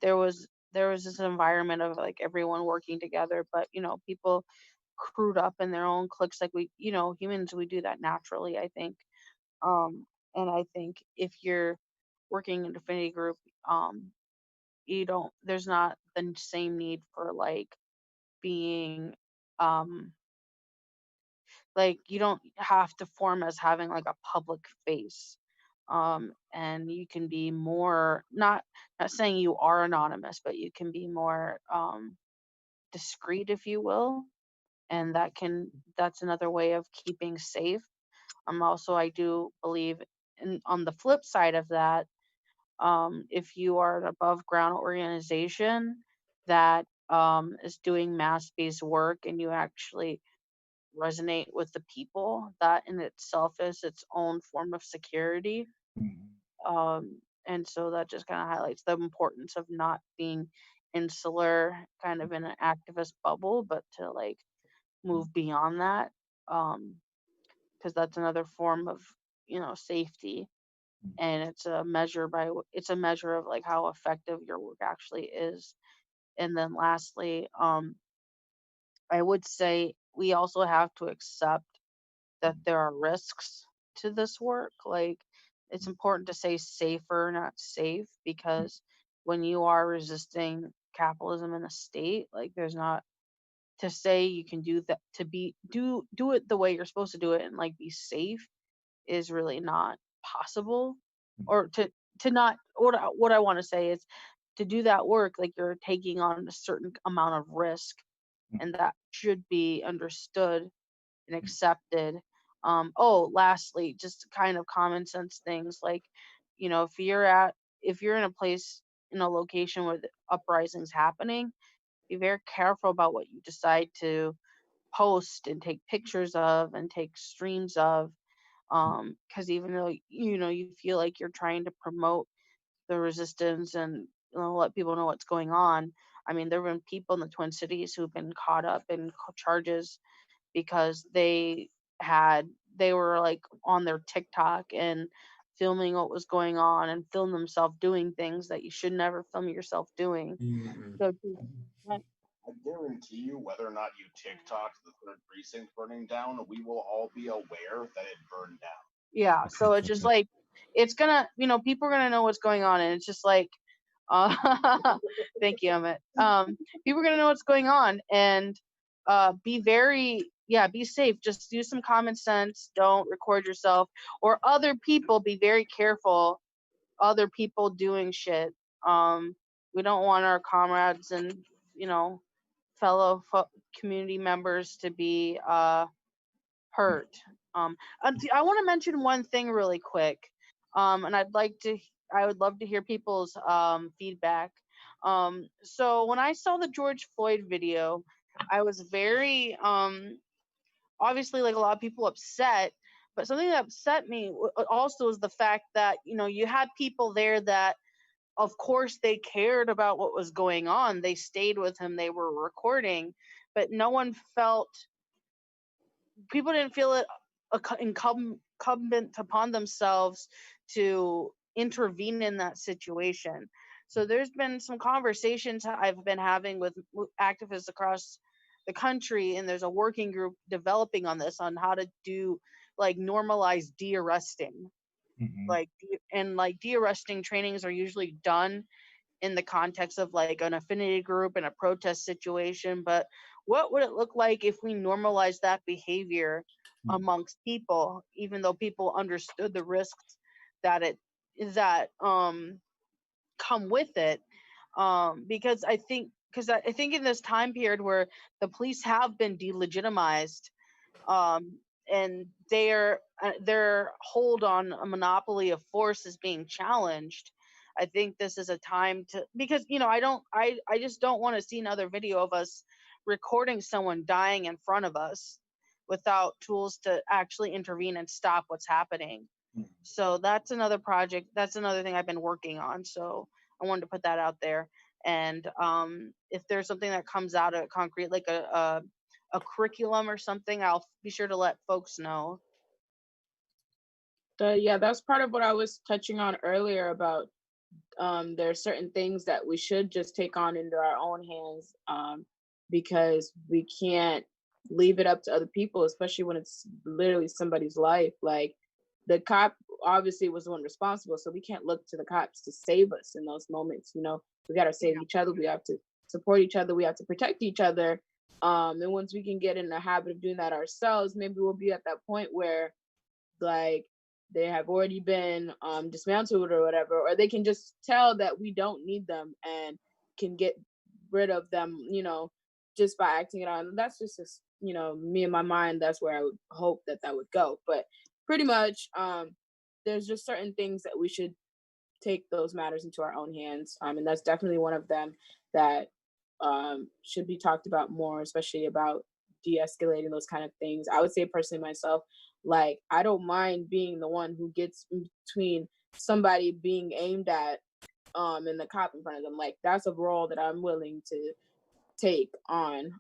there was this environment of like everyone working together, but people crewed up in their own cliques, like we, humans, we do that naturally, I think. And I think if you're working in a affinity group, you don't there's not the same need for like being um like you don't have to form as having like a public face. And you can be more, not saying you are anonymous, but you can be more discreet, if you will, and that's another way of keeping safe. Also, I do believe on the flip side of that, if you are an above ground organization that is doing mass based work and you actually resonate with the people, that in itself is its own form of security. And so that just kind of highlights the importance of not being insular, kind of in an activist bubble, but to like move beyond that, because that's another form of safety, and it's a measure of like how effective your work actually is. And then lastly, I would say we also have to accept that there are risks to this work. Like, it's important to say safer, not safe, because when you are resisting capitalism in the state, like there's not to say you can do that to be do it the way you're supposed to do it and like be safe is really not possible. Or to not what I want to say is to do that work, like you're taking on a certain amount of risk, and that should be understood and accepted. Lastly, just kind of common sense things like, if you're in a place, in a location where the uprising's happening, be very careful about what you decide to post and take pictures of and take streams of, because even though you feel like you're trying to promote the resistance and let people know what's going on. I mean, there have been people in the Twin Cities who've been caught up in charges because they were like on their TikTok and filming what was going on and film themselves doing things that you should never film yourself doing. So I guarantee you, whether or not you TikTok the third precinct burning down, we will all be aware that it burned down. Yeah, so it's just like it's gonna, people are gonna know what's going on, and it's just like, thank you, Emmett. People are gonna know what's going on, and be safe. Just use some common sense. Don't record yourself or other people. Be very careful. Other people doing shit. We don't want our comrades and fellow community members to be hurt. I want to mention one thing really quick, and I would love to hear people's feedback. So when I saw the George Floyd video, I was very obviously, like a lot of people, upset. But something that upset me also is the fact that you had people there that, of course, they cared about what was going on. They stayed with him. They were recording, but people didn't feel it incumbent upon themselves to intervene in that situation. So there's been some conversations I've been having with activists across the country, and there's a working group developing on this, on how to do like normalize de-arresting. De-arresting trainings are usually done in the context of like an affinity group and a protest situation, but what would it look like if we normalize that behavior amongst people, even though people understood the risks that come with it? Because I think in this time period where the police have been delegitimized, and their hold on a monopoly of force is being challenged, I think this is a time to, because I just don't want to see another video of us recording someone dying in front of us without tools to actually intervene and stop what's happening. So that's another project. That's another thing I've been working on. So I wanted to put that out there. And if there's something that comes out of concrete, like a curriculum or something, I'll be sure to let folks know. Yeah, that's part of what I was touching on earlier about there are certain things that we should just take on into our own hands, because we can't leave it up to other people, especially when it's literally somebody's life. Like, the cop obviously was the one responsible, so we can't look to the cops to save us in those moments. You know, we got to save each other. We have to support each other. We have to protect each other. And once we can get in the habit of doing that ourselves, maybe we'll be at that point where, like, they have already been dismantled or whatever, or they can just tell that we don't need them and can get rid of them, you know, just by acting it out. And that's just, you know, me in my mind, that's where I would hope that that would go. But pretty much, there's just certain things that we should take those matters into our own hands. And that's definitely one of them that should be talked about more, especially about de-escalating those kind of things. I would say personally myself, like, I don't mind being the one who gets in between somebody being aimed at and the cop in front of them. Like, that's a role that I'm willing to take on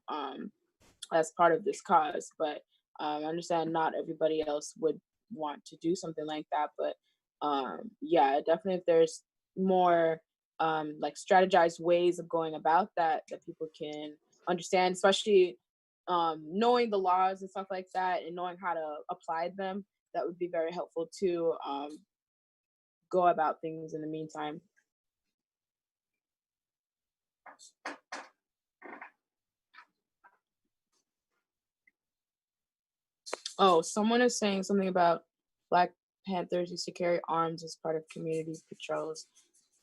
as part of this cause. But I understand not everybody else would want to do something like that. But yeah, definitely if there's more like strategized ways of going about that that people can understand, especially knowing the laws and stuff like that and knowing how to apply them, that would be very helpful to go about things in the meantime. Oh, someone is saying something about Black Panthers used to carry arms as part of community patrols.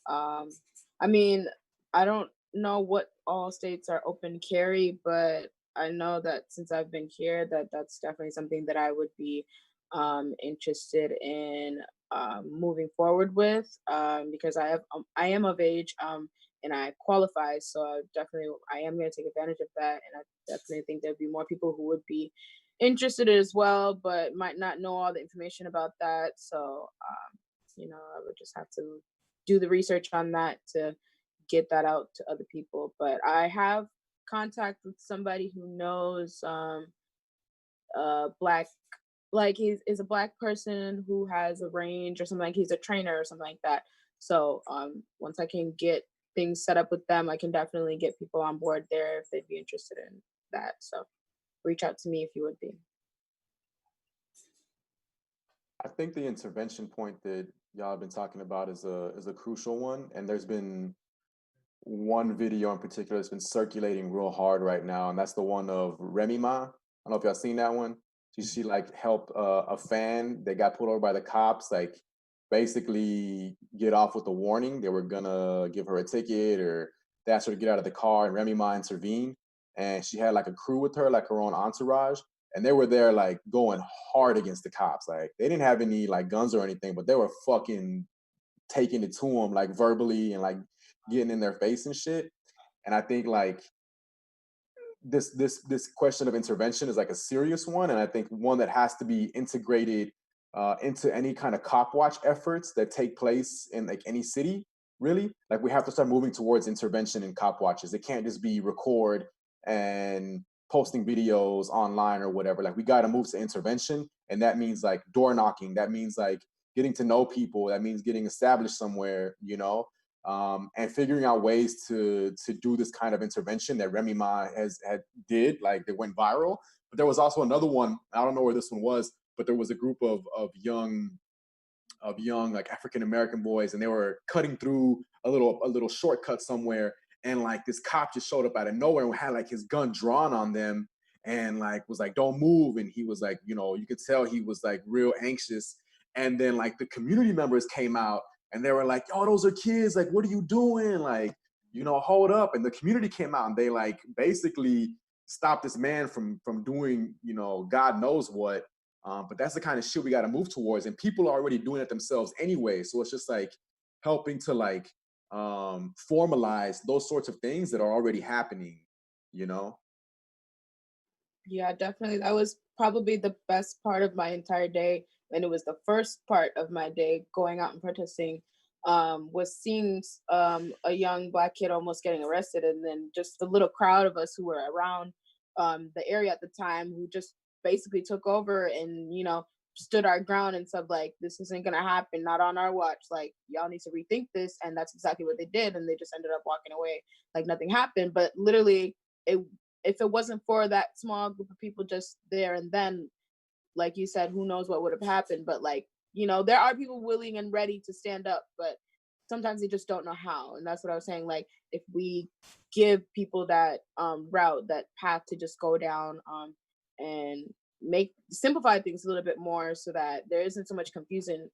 I mean, I don't know what all states are open carry, but I know that since I've been here, that's definitely something that I would be interested in moving forward with, because I am of age and I qualify, so I am going to take advantage of that, and I definitely think there'd be more people who would be interested as well, but might not know all the information about that. So you know, I would just have to do the research on that to get that out to other people. But I have contact with somebody who knows Black, like is a Black person who has a range or something, like he's a trainer or something like that. So once I can get things set up with them, I can definitely get people on board there if they'd be interested in that. So reach out to me if you would be. I think the intervention point that y'all have been talking about is a crucial one, and there's been one video in particular that's been circulating real hard right now, and that's the one of Remy Ma. I don't know if y'all seen that one. She like helped a fan that got pulled over by the cops, like basically get off with a warning. They were gonna give her a ticket, or they asked her to get out of the car, and Remy Ma intervened, and she had like a crew with her, like her own entourage, and they were there like going hard against the cops. Like, they didn't have any like guns or anything, but they were fucking taking it to them like verbally and like getting in their face and shit. And I think like this question of intervention is like a serious one, and I think one that has to be integrated into any kind of cop watch efforts that take place in like any city. Really, like, we have to start moving towards intervention in cop watches. It can't just be record and posting videos online or whatever. Like, we got to move to intervention, and that means like door knocking. That means like getting to know people. That means getting established somewhere, you know, and figuring out ways to do this kind of intervention that Remy Ma did, like, that went viral. But there was also another one. I don't know where this one was, but there was a group of young like African American boys, and they were cutting through a little shortcut somewhere, and like this cop just showed up out of nowhere and had like his gun drawn on them, and like was like, "Don't move," and he was like, you know, you could tell he was like real anxious. And then like the community members came out, and they were like, "Yo, those are kids, like, what are you doing? Like, you know, hold up." And the community came out, and they like basically stopped this man from doing, you know, God knows what. But that's the kind of shit we got to move towards, and people are already doing it themselves anyway. So it's just like helping to like formalize those sorts of things that are already happening, you know? Yeah, definitely. That was probably the best part of my entire day, and it was the first part of my day going out and protesting, was seeing a young Black kid almost getting arrested, and then just the little crowd of us who were around the area at the time who just basically took over and, you know, stood our ground and said, like, this isn't gonna happen, not on our watch, like, y'all need to rethink this. And that's exactly what they did, and they just ended up walking away like nothing happened. But literally, if it wasn't for that small group of people just there and then, like you said, who knows what would have happened. But, like, you know, there are people willing and ready to stand up, but sometimes they just don't know how. And that's what I was saying, like, if we give people that route, that path to just go down, and simplify things a little bit more so that there isn't so much confusion.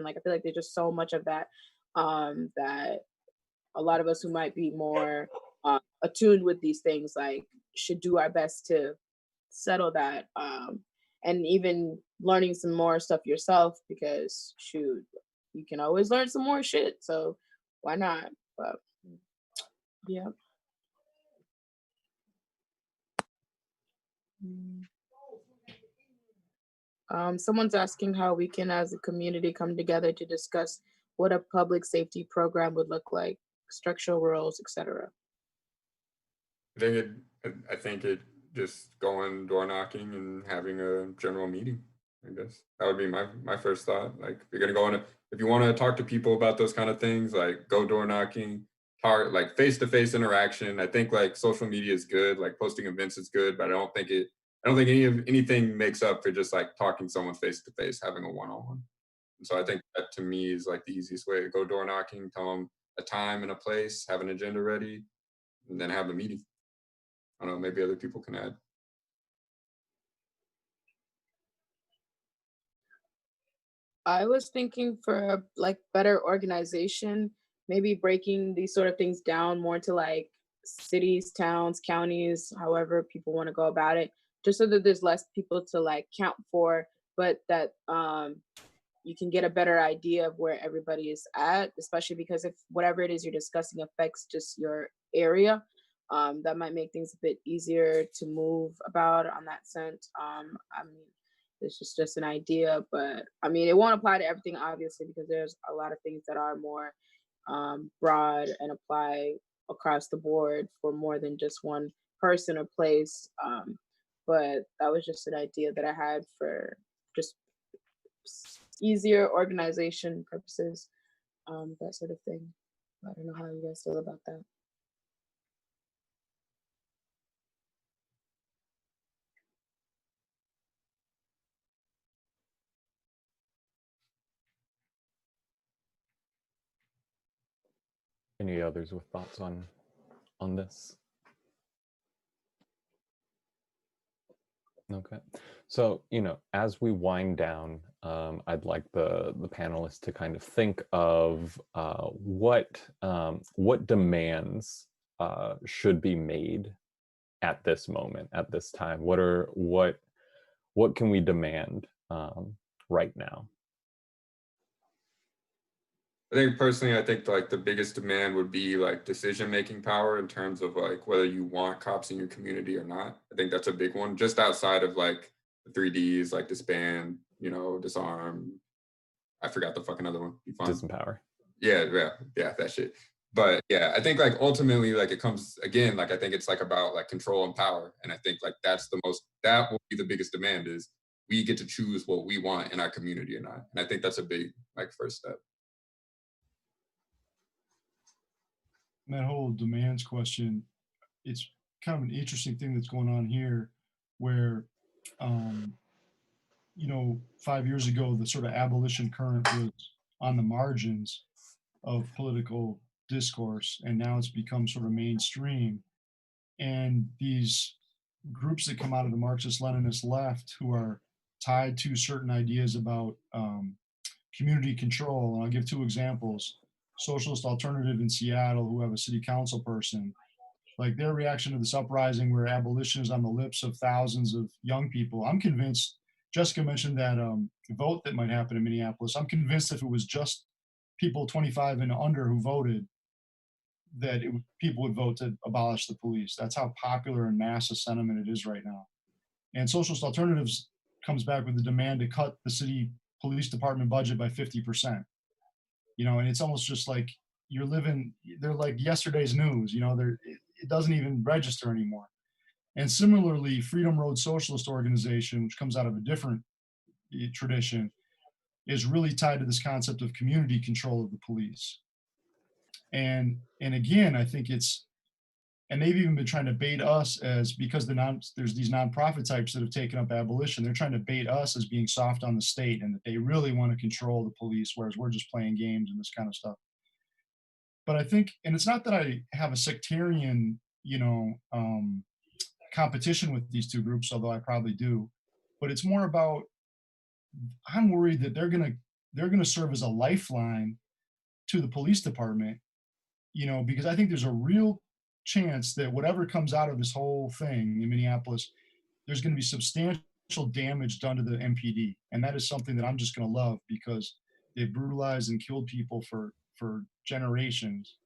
Like, I feel like there's just so much of that, that a lot of us who might be more attuned with these things, like, should do our best to settle that, and even learning some more stuff yourself, because shoot, you can always learn some more shit, so why not? But yeah. Someone's asking how we can, as a community, come together to discuss what a public safety program would look like, structural roles, etc. I think it just going door knocking and having a general meeting. I guess that would be my first thought. Like, if you're gonna go on if you want to talk to people about those kind of things, like, go door knocking, like face-to-face interaction. I think, like, social media is good, like posting events is good, but I don't think anything makes up for just, like, talking to someone face to face, having a one-on-one. And so I think that, to me, is, like, the easiest way to go door knocking. Tell them a time and a place, have an agenda ready, and then have a meeting. I don't know, maybe other people can add. I was thinking for, like, better organization, maybe breaking these sort of things down more to, like, cities, towns, counties, however people want to go about it, just so that there's less people to, like, count for, but that you can get a better idea of where everybody is at, especially because if whatever it is you're discussing affects just your area, that might make things a bit easier to move about on that sense. I mean, this is just an idea, but I mean, it won't apply to everything, obviously, because there's a lot of things that are more broad and apply across the board for more than just one person or place. But that was just an idea that I had for just easier organization purposes, that sort of thing. I don't know how you guys feel about that. Any others with thoughts on this? Okay, so, you know, as we wind down, I'd like the panelists to kind of think of what demands should be made at this moment, at this time. What can we demand right now? I think personally, like the biggest demand would be, like, decision-making power in terms of, like, whether you want cops in your community or not. I think that's a big one, just outside of, like, the 3Ds, like disband, you know, disarm. I forgot the fucking other one. Disempower. Yeah, that shit. But yeah, I think, like, ultimately, like, it comes again, like, I think it's, like, about, like, control and power. And I think, like, that will be the biggest demand, is we get to choose what we want in our community or not. And I think that's a big, like, first step. That whole demands question, it's kind of an interesting thing that's going on here, where, you know, 5 years ago, the sort of abolition current was on the margins of political discourse, and now it's become sort of mainstream. And these groups that come out of the Marxist-Leninist left, who are tied to certain ideas about community control, and I'll give two examples. Socialist Alternative in Seattle, who have a city council person, like, their reaction to this uprising where abolition is on the lips of thousands of young people. I'm convinced, Jessica mentioned that vote that might happen in Minneapolis. I'm convinced if it was just people 25 and under who voted, that people would vote to abolish the police. That's how popular and mass a sentiment it is right now. And Socialist Alternative's comes back with a demand to cut the city police department budget by 50%. You know, and it's almost just like they're like yesterday's news, you know, it doesn't even register anymore. And similarly, Freedom Road Socialist Organization, which comes out of a different tradition, is really tied to this concept of community control of the police. And again, I think and they've even been trying to bait us because there's these nonprofit types that have taken up abolition. They're trying to bait us as being soft on the state and that they really want to control the police, whereas we're just playing games and this kind of stuff. But I think, and it's not that I have a sectarian, you know, competition with these two groups, although I probably do, but it's more about, I'm worried that they're gonna serve as a lifeline to the police department, you know, because I think there's a real chance that whatever comes out of this whole thing in Minneapolis, there's going to be substantial damage done to the MPD, and that is something that I'm just going to love because they've brutalized and killed people for generations,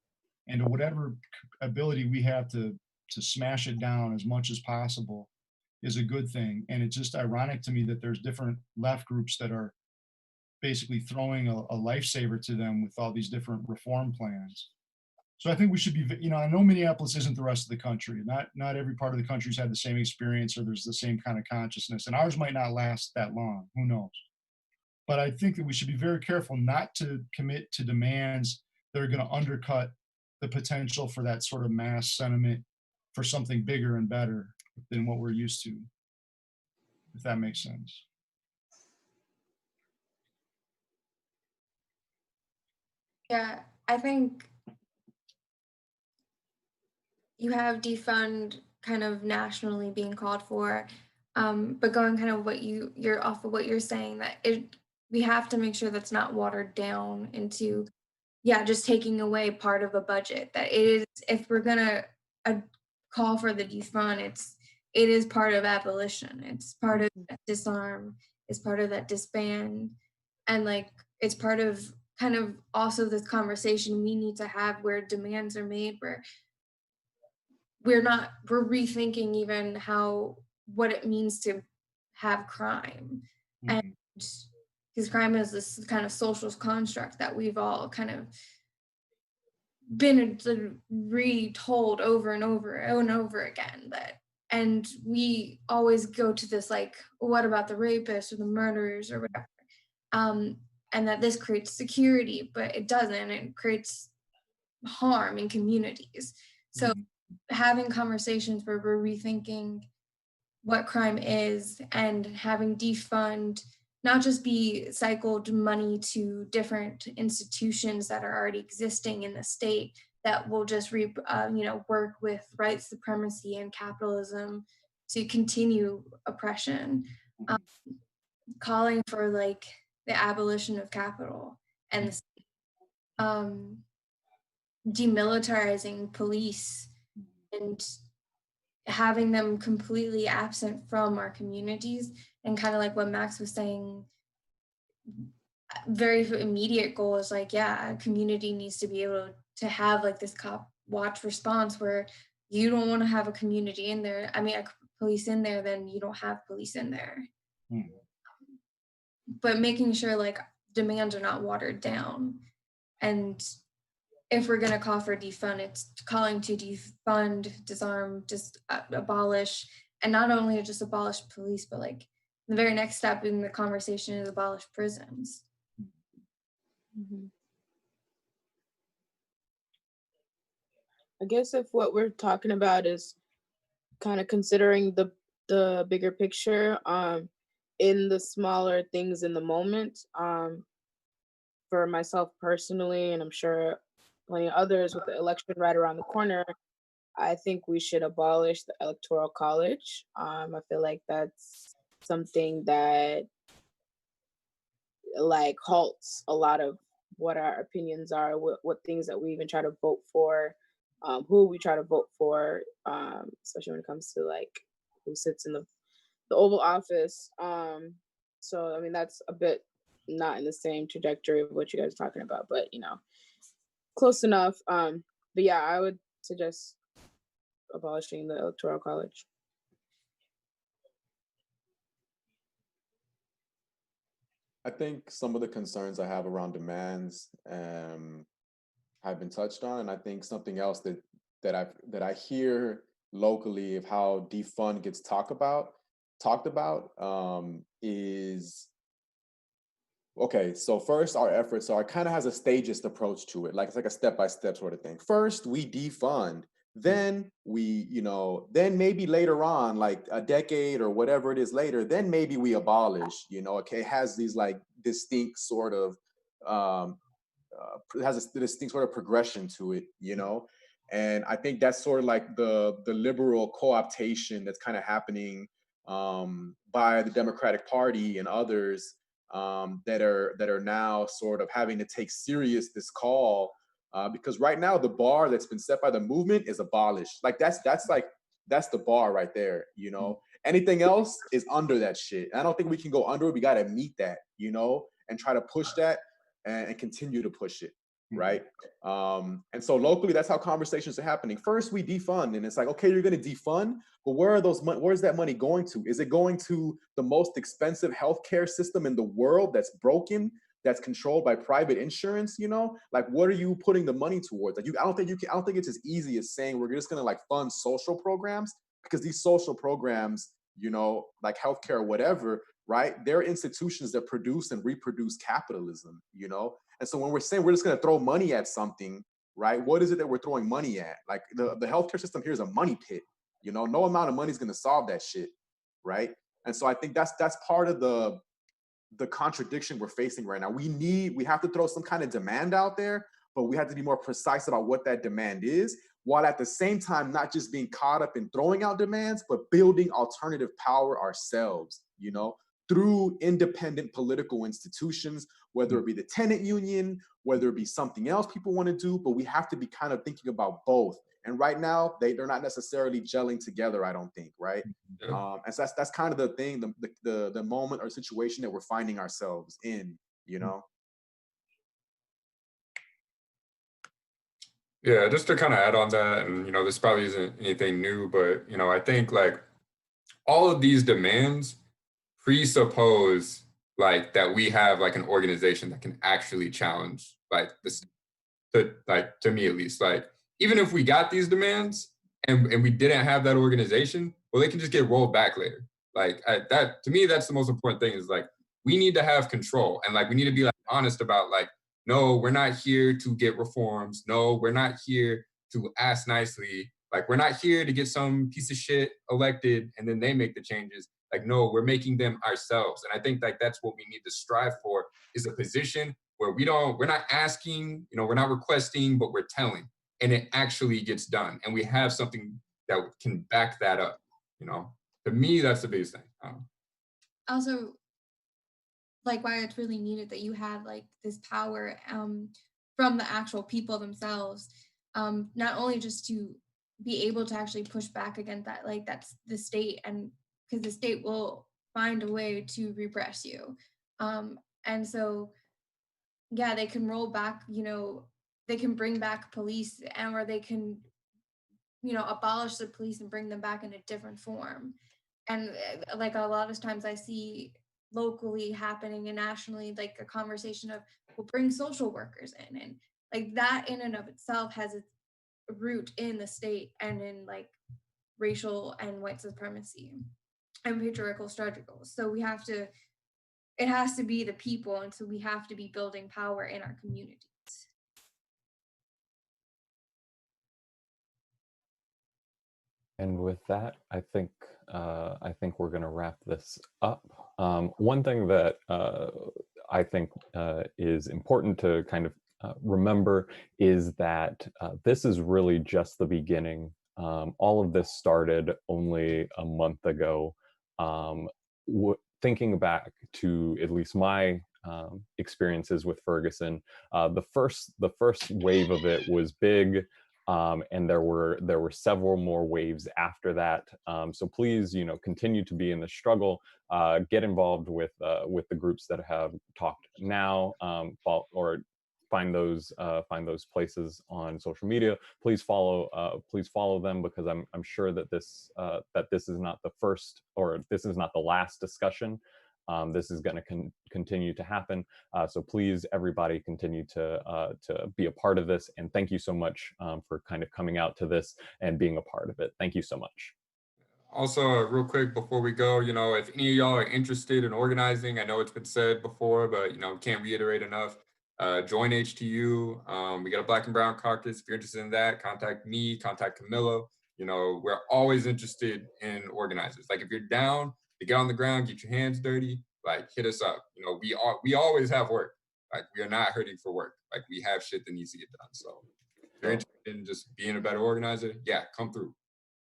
and whatever ability we have to smash it down as much as possible is a good thing. And it's just ironic to me that there's different left groups that are basically throwing a lifesaver to them with all these different reform plans. So I think we should be, you know, I know Minneapolis isn't the rest of the country. Not every part of the country's had the same experience or there's the same kind of consciousness, and ours might not last that long, who knows? But I think that we should be very careful not to commit to demands that are going to undercut the potential for that sort of mass sentiment for something bigger and better than what we're used to, if that makes sense. Yeah, I think you have defund kind of nationally being called for, but going kind of you're off of what you're saying, that we have to make sure that's not watered down into, just taking away part of a budget. That it is, if we're gonna call for the defund, it is part of abolition. It's part of that disarm. It's part of that disband, and like it's part of kind of also this conversation we need to have where demands are made where we're rethinking even what it means to have crime. Mm-hmm. And because crime is this kind of social construct that we've all kind of been retold over and over and over again, and we always go to this like, what about the rapists or the murderers or whatever, and that this creates security, but it doesn't. It creates harm in communities. So having conversations where we're rethinking what crime is and having defund not just be cycled money to different institutions that are already existing in the state that will just work with white supremacy and capitalism to continue oppression, calling for like the abolition of capital and demilitarizing police and having them completely absent from our communities. And kind of like what Max was saying, very immediate goal is like, a community needs to be able to have like this cop watch response where you don't want to have a community in there. I mean, a police in there, then you don't have police in there. But making sure like demands are not watered down. And if we're going to call for defund, it's calling to defund, disarm, just abolish, and not only just abolish police, but like the very next step in the conversation is abolish prisons. Mm-hmm. I guess if what we're talking about is kind of considering the bigger picture, in the smaller things in the moment, for myself personally, and I'm sure plenty of others with the election right around the corner, I think we should abolish the Electoral College. I feel like that's something that like halts a lot of what our opinions are, what things that we even try to vote for, who we try to vote for, especially when it comes to like who sits in the Oval Office. So I mean that's a bit not in the same trajectory of what you guys are talking about, but close enough. But yeah, I would suggest abolishing the Electoral College. I think some of the concerns I have around demands have been touched on, and I think something else that I hear locally of how defund gets talked about is okay. So first, our efforts are, it kind of has a stagist approach to it, like it's like a step-by-step sort of thing. First, we defund, then then maybe later on, like a decade or whatever it is later, then maybe we abolish. Okay, it has these like distinct sort of it has a distinct sort of progression to it. And I think that's sort of like the liberal co-optation that's kind of happening by the Democratic Party and others that are now sort of having to take serious this call because right now the bar that's been set by the movement is abolished. Like that's the bar right there. Anything else is under that shit. I don't think we can go under it. We got to meet that, and try to push that and continue to push it. Right. And so locally, that's how conversations are happening. First, we defund, and it's like, okay, you're going to defund, but where's that money going to? Is it going to the most expensive healthcare system in the world that's broken, that's controlled by private insurance? Like, what are you putting the money towards? Like, I don't think it's as easy as saying we're just going to like fund social programs, because these social programs, like healthcare or whatever, right? They're institutions that produce and reproduce capitalism. And so when we're saying we're just going to throw money at something, right? What is it that we're throwing money at? Like the healthcare system here is a money pit. No amount of money is going to solve that shit, right? And so I think that's part of the contradiction we're facing right now. We have to throw some kind of demand out there, but we have to be more precise about what that demand is, while at the same time not just being caught up in throwing out demands, but building alternative power ourselves, through independent political institutions, whether it be the tenant union, whether it be something else people want to do, but we have to be kind of thinking about both. And right now, they're not necessarily gelling together, I don't think, right? Yeah. And so that's kind of the thing, the moment or situation that we're finding ourselves in. Yeah, just to kind of add on that, and this probably isn't anything new, but I think like all of these demands presuppose like that we have like an organization that can actually challenge like this, to me at least, like even if we got these demands and we didn't have that organization, well, they can just get rolled back later. Like that, to me, that's the most important thing, is like we need to have control, and like we need to be like honest about like, no, we're not here to get reforms. No, we're not here to ask nicely. Like, we're not here to get some piece of shit elected and then they make the changes. Like, no, we're making them ourselves. And I think like that's what we need to strive for, is a position where we're not asking, we're not requesting, but we're telling, and it actually gets done. And we have something that can back that up. To me, that's the biggest thing. Also, like, why it's really needed that you have like this power from the actual people themselves, not only just to be able to actually push back against that, like that's the state, and because the state will find a way to repress you, and so yeah, they can roll back, they can bring back police, and or they can abolish the police and bring them back in a different form. And like a lot of times I see locally happening and nationally, like a conversation of, we'll bring social workers in, and like that in and of itself has its root in the state and in like racial and white supremacy and patriarchal struggles. So it has to be the people, and so we have to be building power in our communities. And with that, I think we're going to wrap this up. One thing that I think is important to kind of remember is that this is really just the beginning. All of this started only a month ago. Thinking back to at least my experiences with Ferguson, the first wave of it was big. And there were several more waves after that. So please, continue to be in the struggle. Get involved with the groups that have talked now, or find those places on social media. Please follow them, because I'm sure that this is not the first, or this is not the last discussion. this is going to continue to happen. So please, everybody, continue to be a part of this. And thank you so much for kind of coming out to this and being a part of it. Thank you so much. Also, real quick before we go, you know, if any of y'all are interested in organizing, I know it's been said before, but, you know, can't reiterate enough. Join HTU. We got a Black and Brown caucus. If you're interested in that, contact me, contact Camilo. You know, we're always interested in organizers. Like, if you're down to get on the ground, get your hands dirty, like, hit us up. You know, we always have work. Like, we are not hurting for work. Like, we have shit that needs to get done. So if you're interested in just being a better organizer, yeah, come through.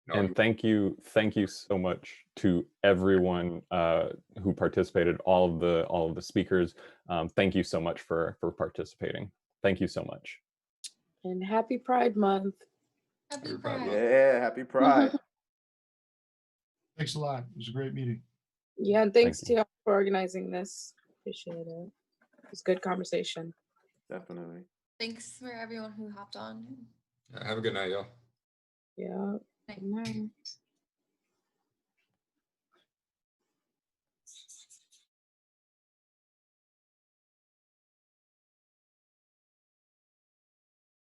No, and thank you so much to everyone who participated, all of the speakers. Thank you so much for participating. Thank you so much. And happy Pride Month. Happy Pride. Yeah, happy Pride. Thanks a lot. It was a great meeting. Yeah, and thanks Thank to y'all for organizing this. Appreciate it. It's good conversation. Definitely. Thanks for everyone who hopped on. have a good night, y'all. Yeah. Night. Good night.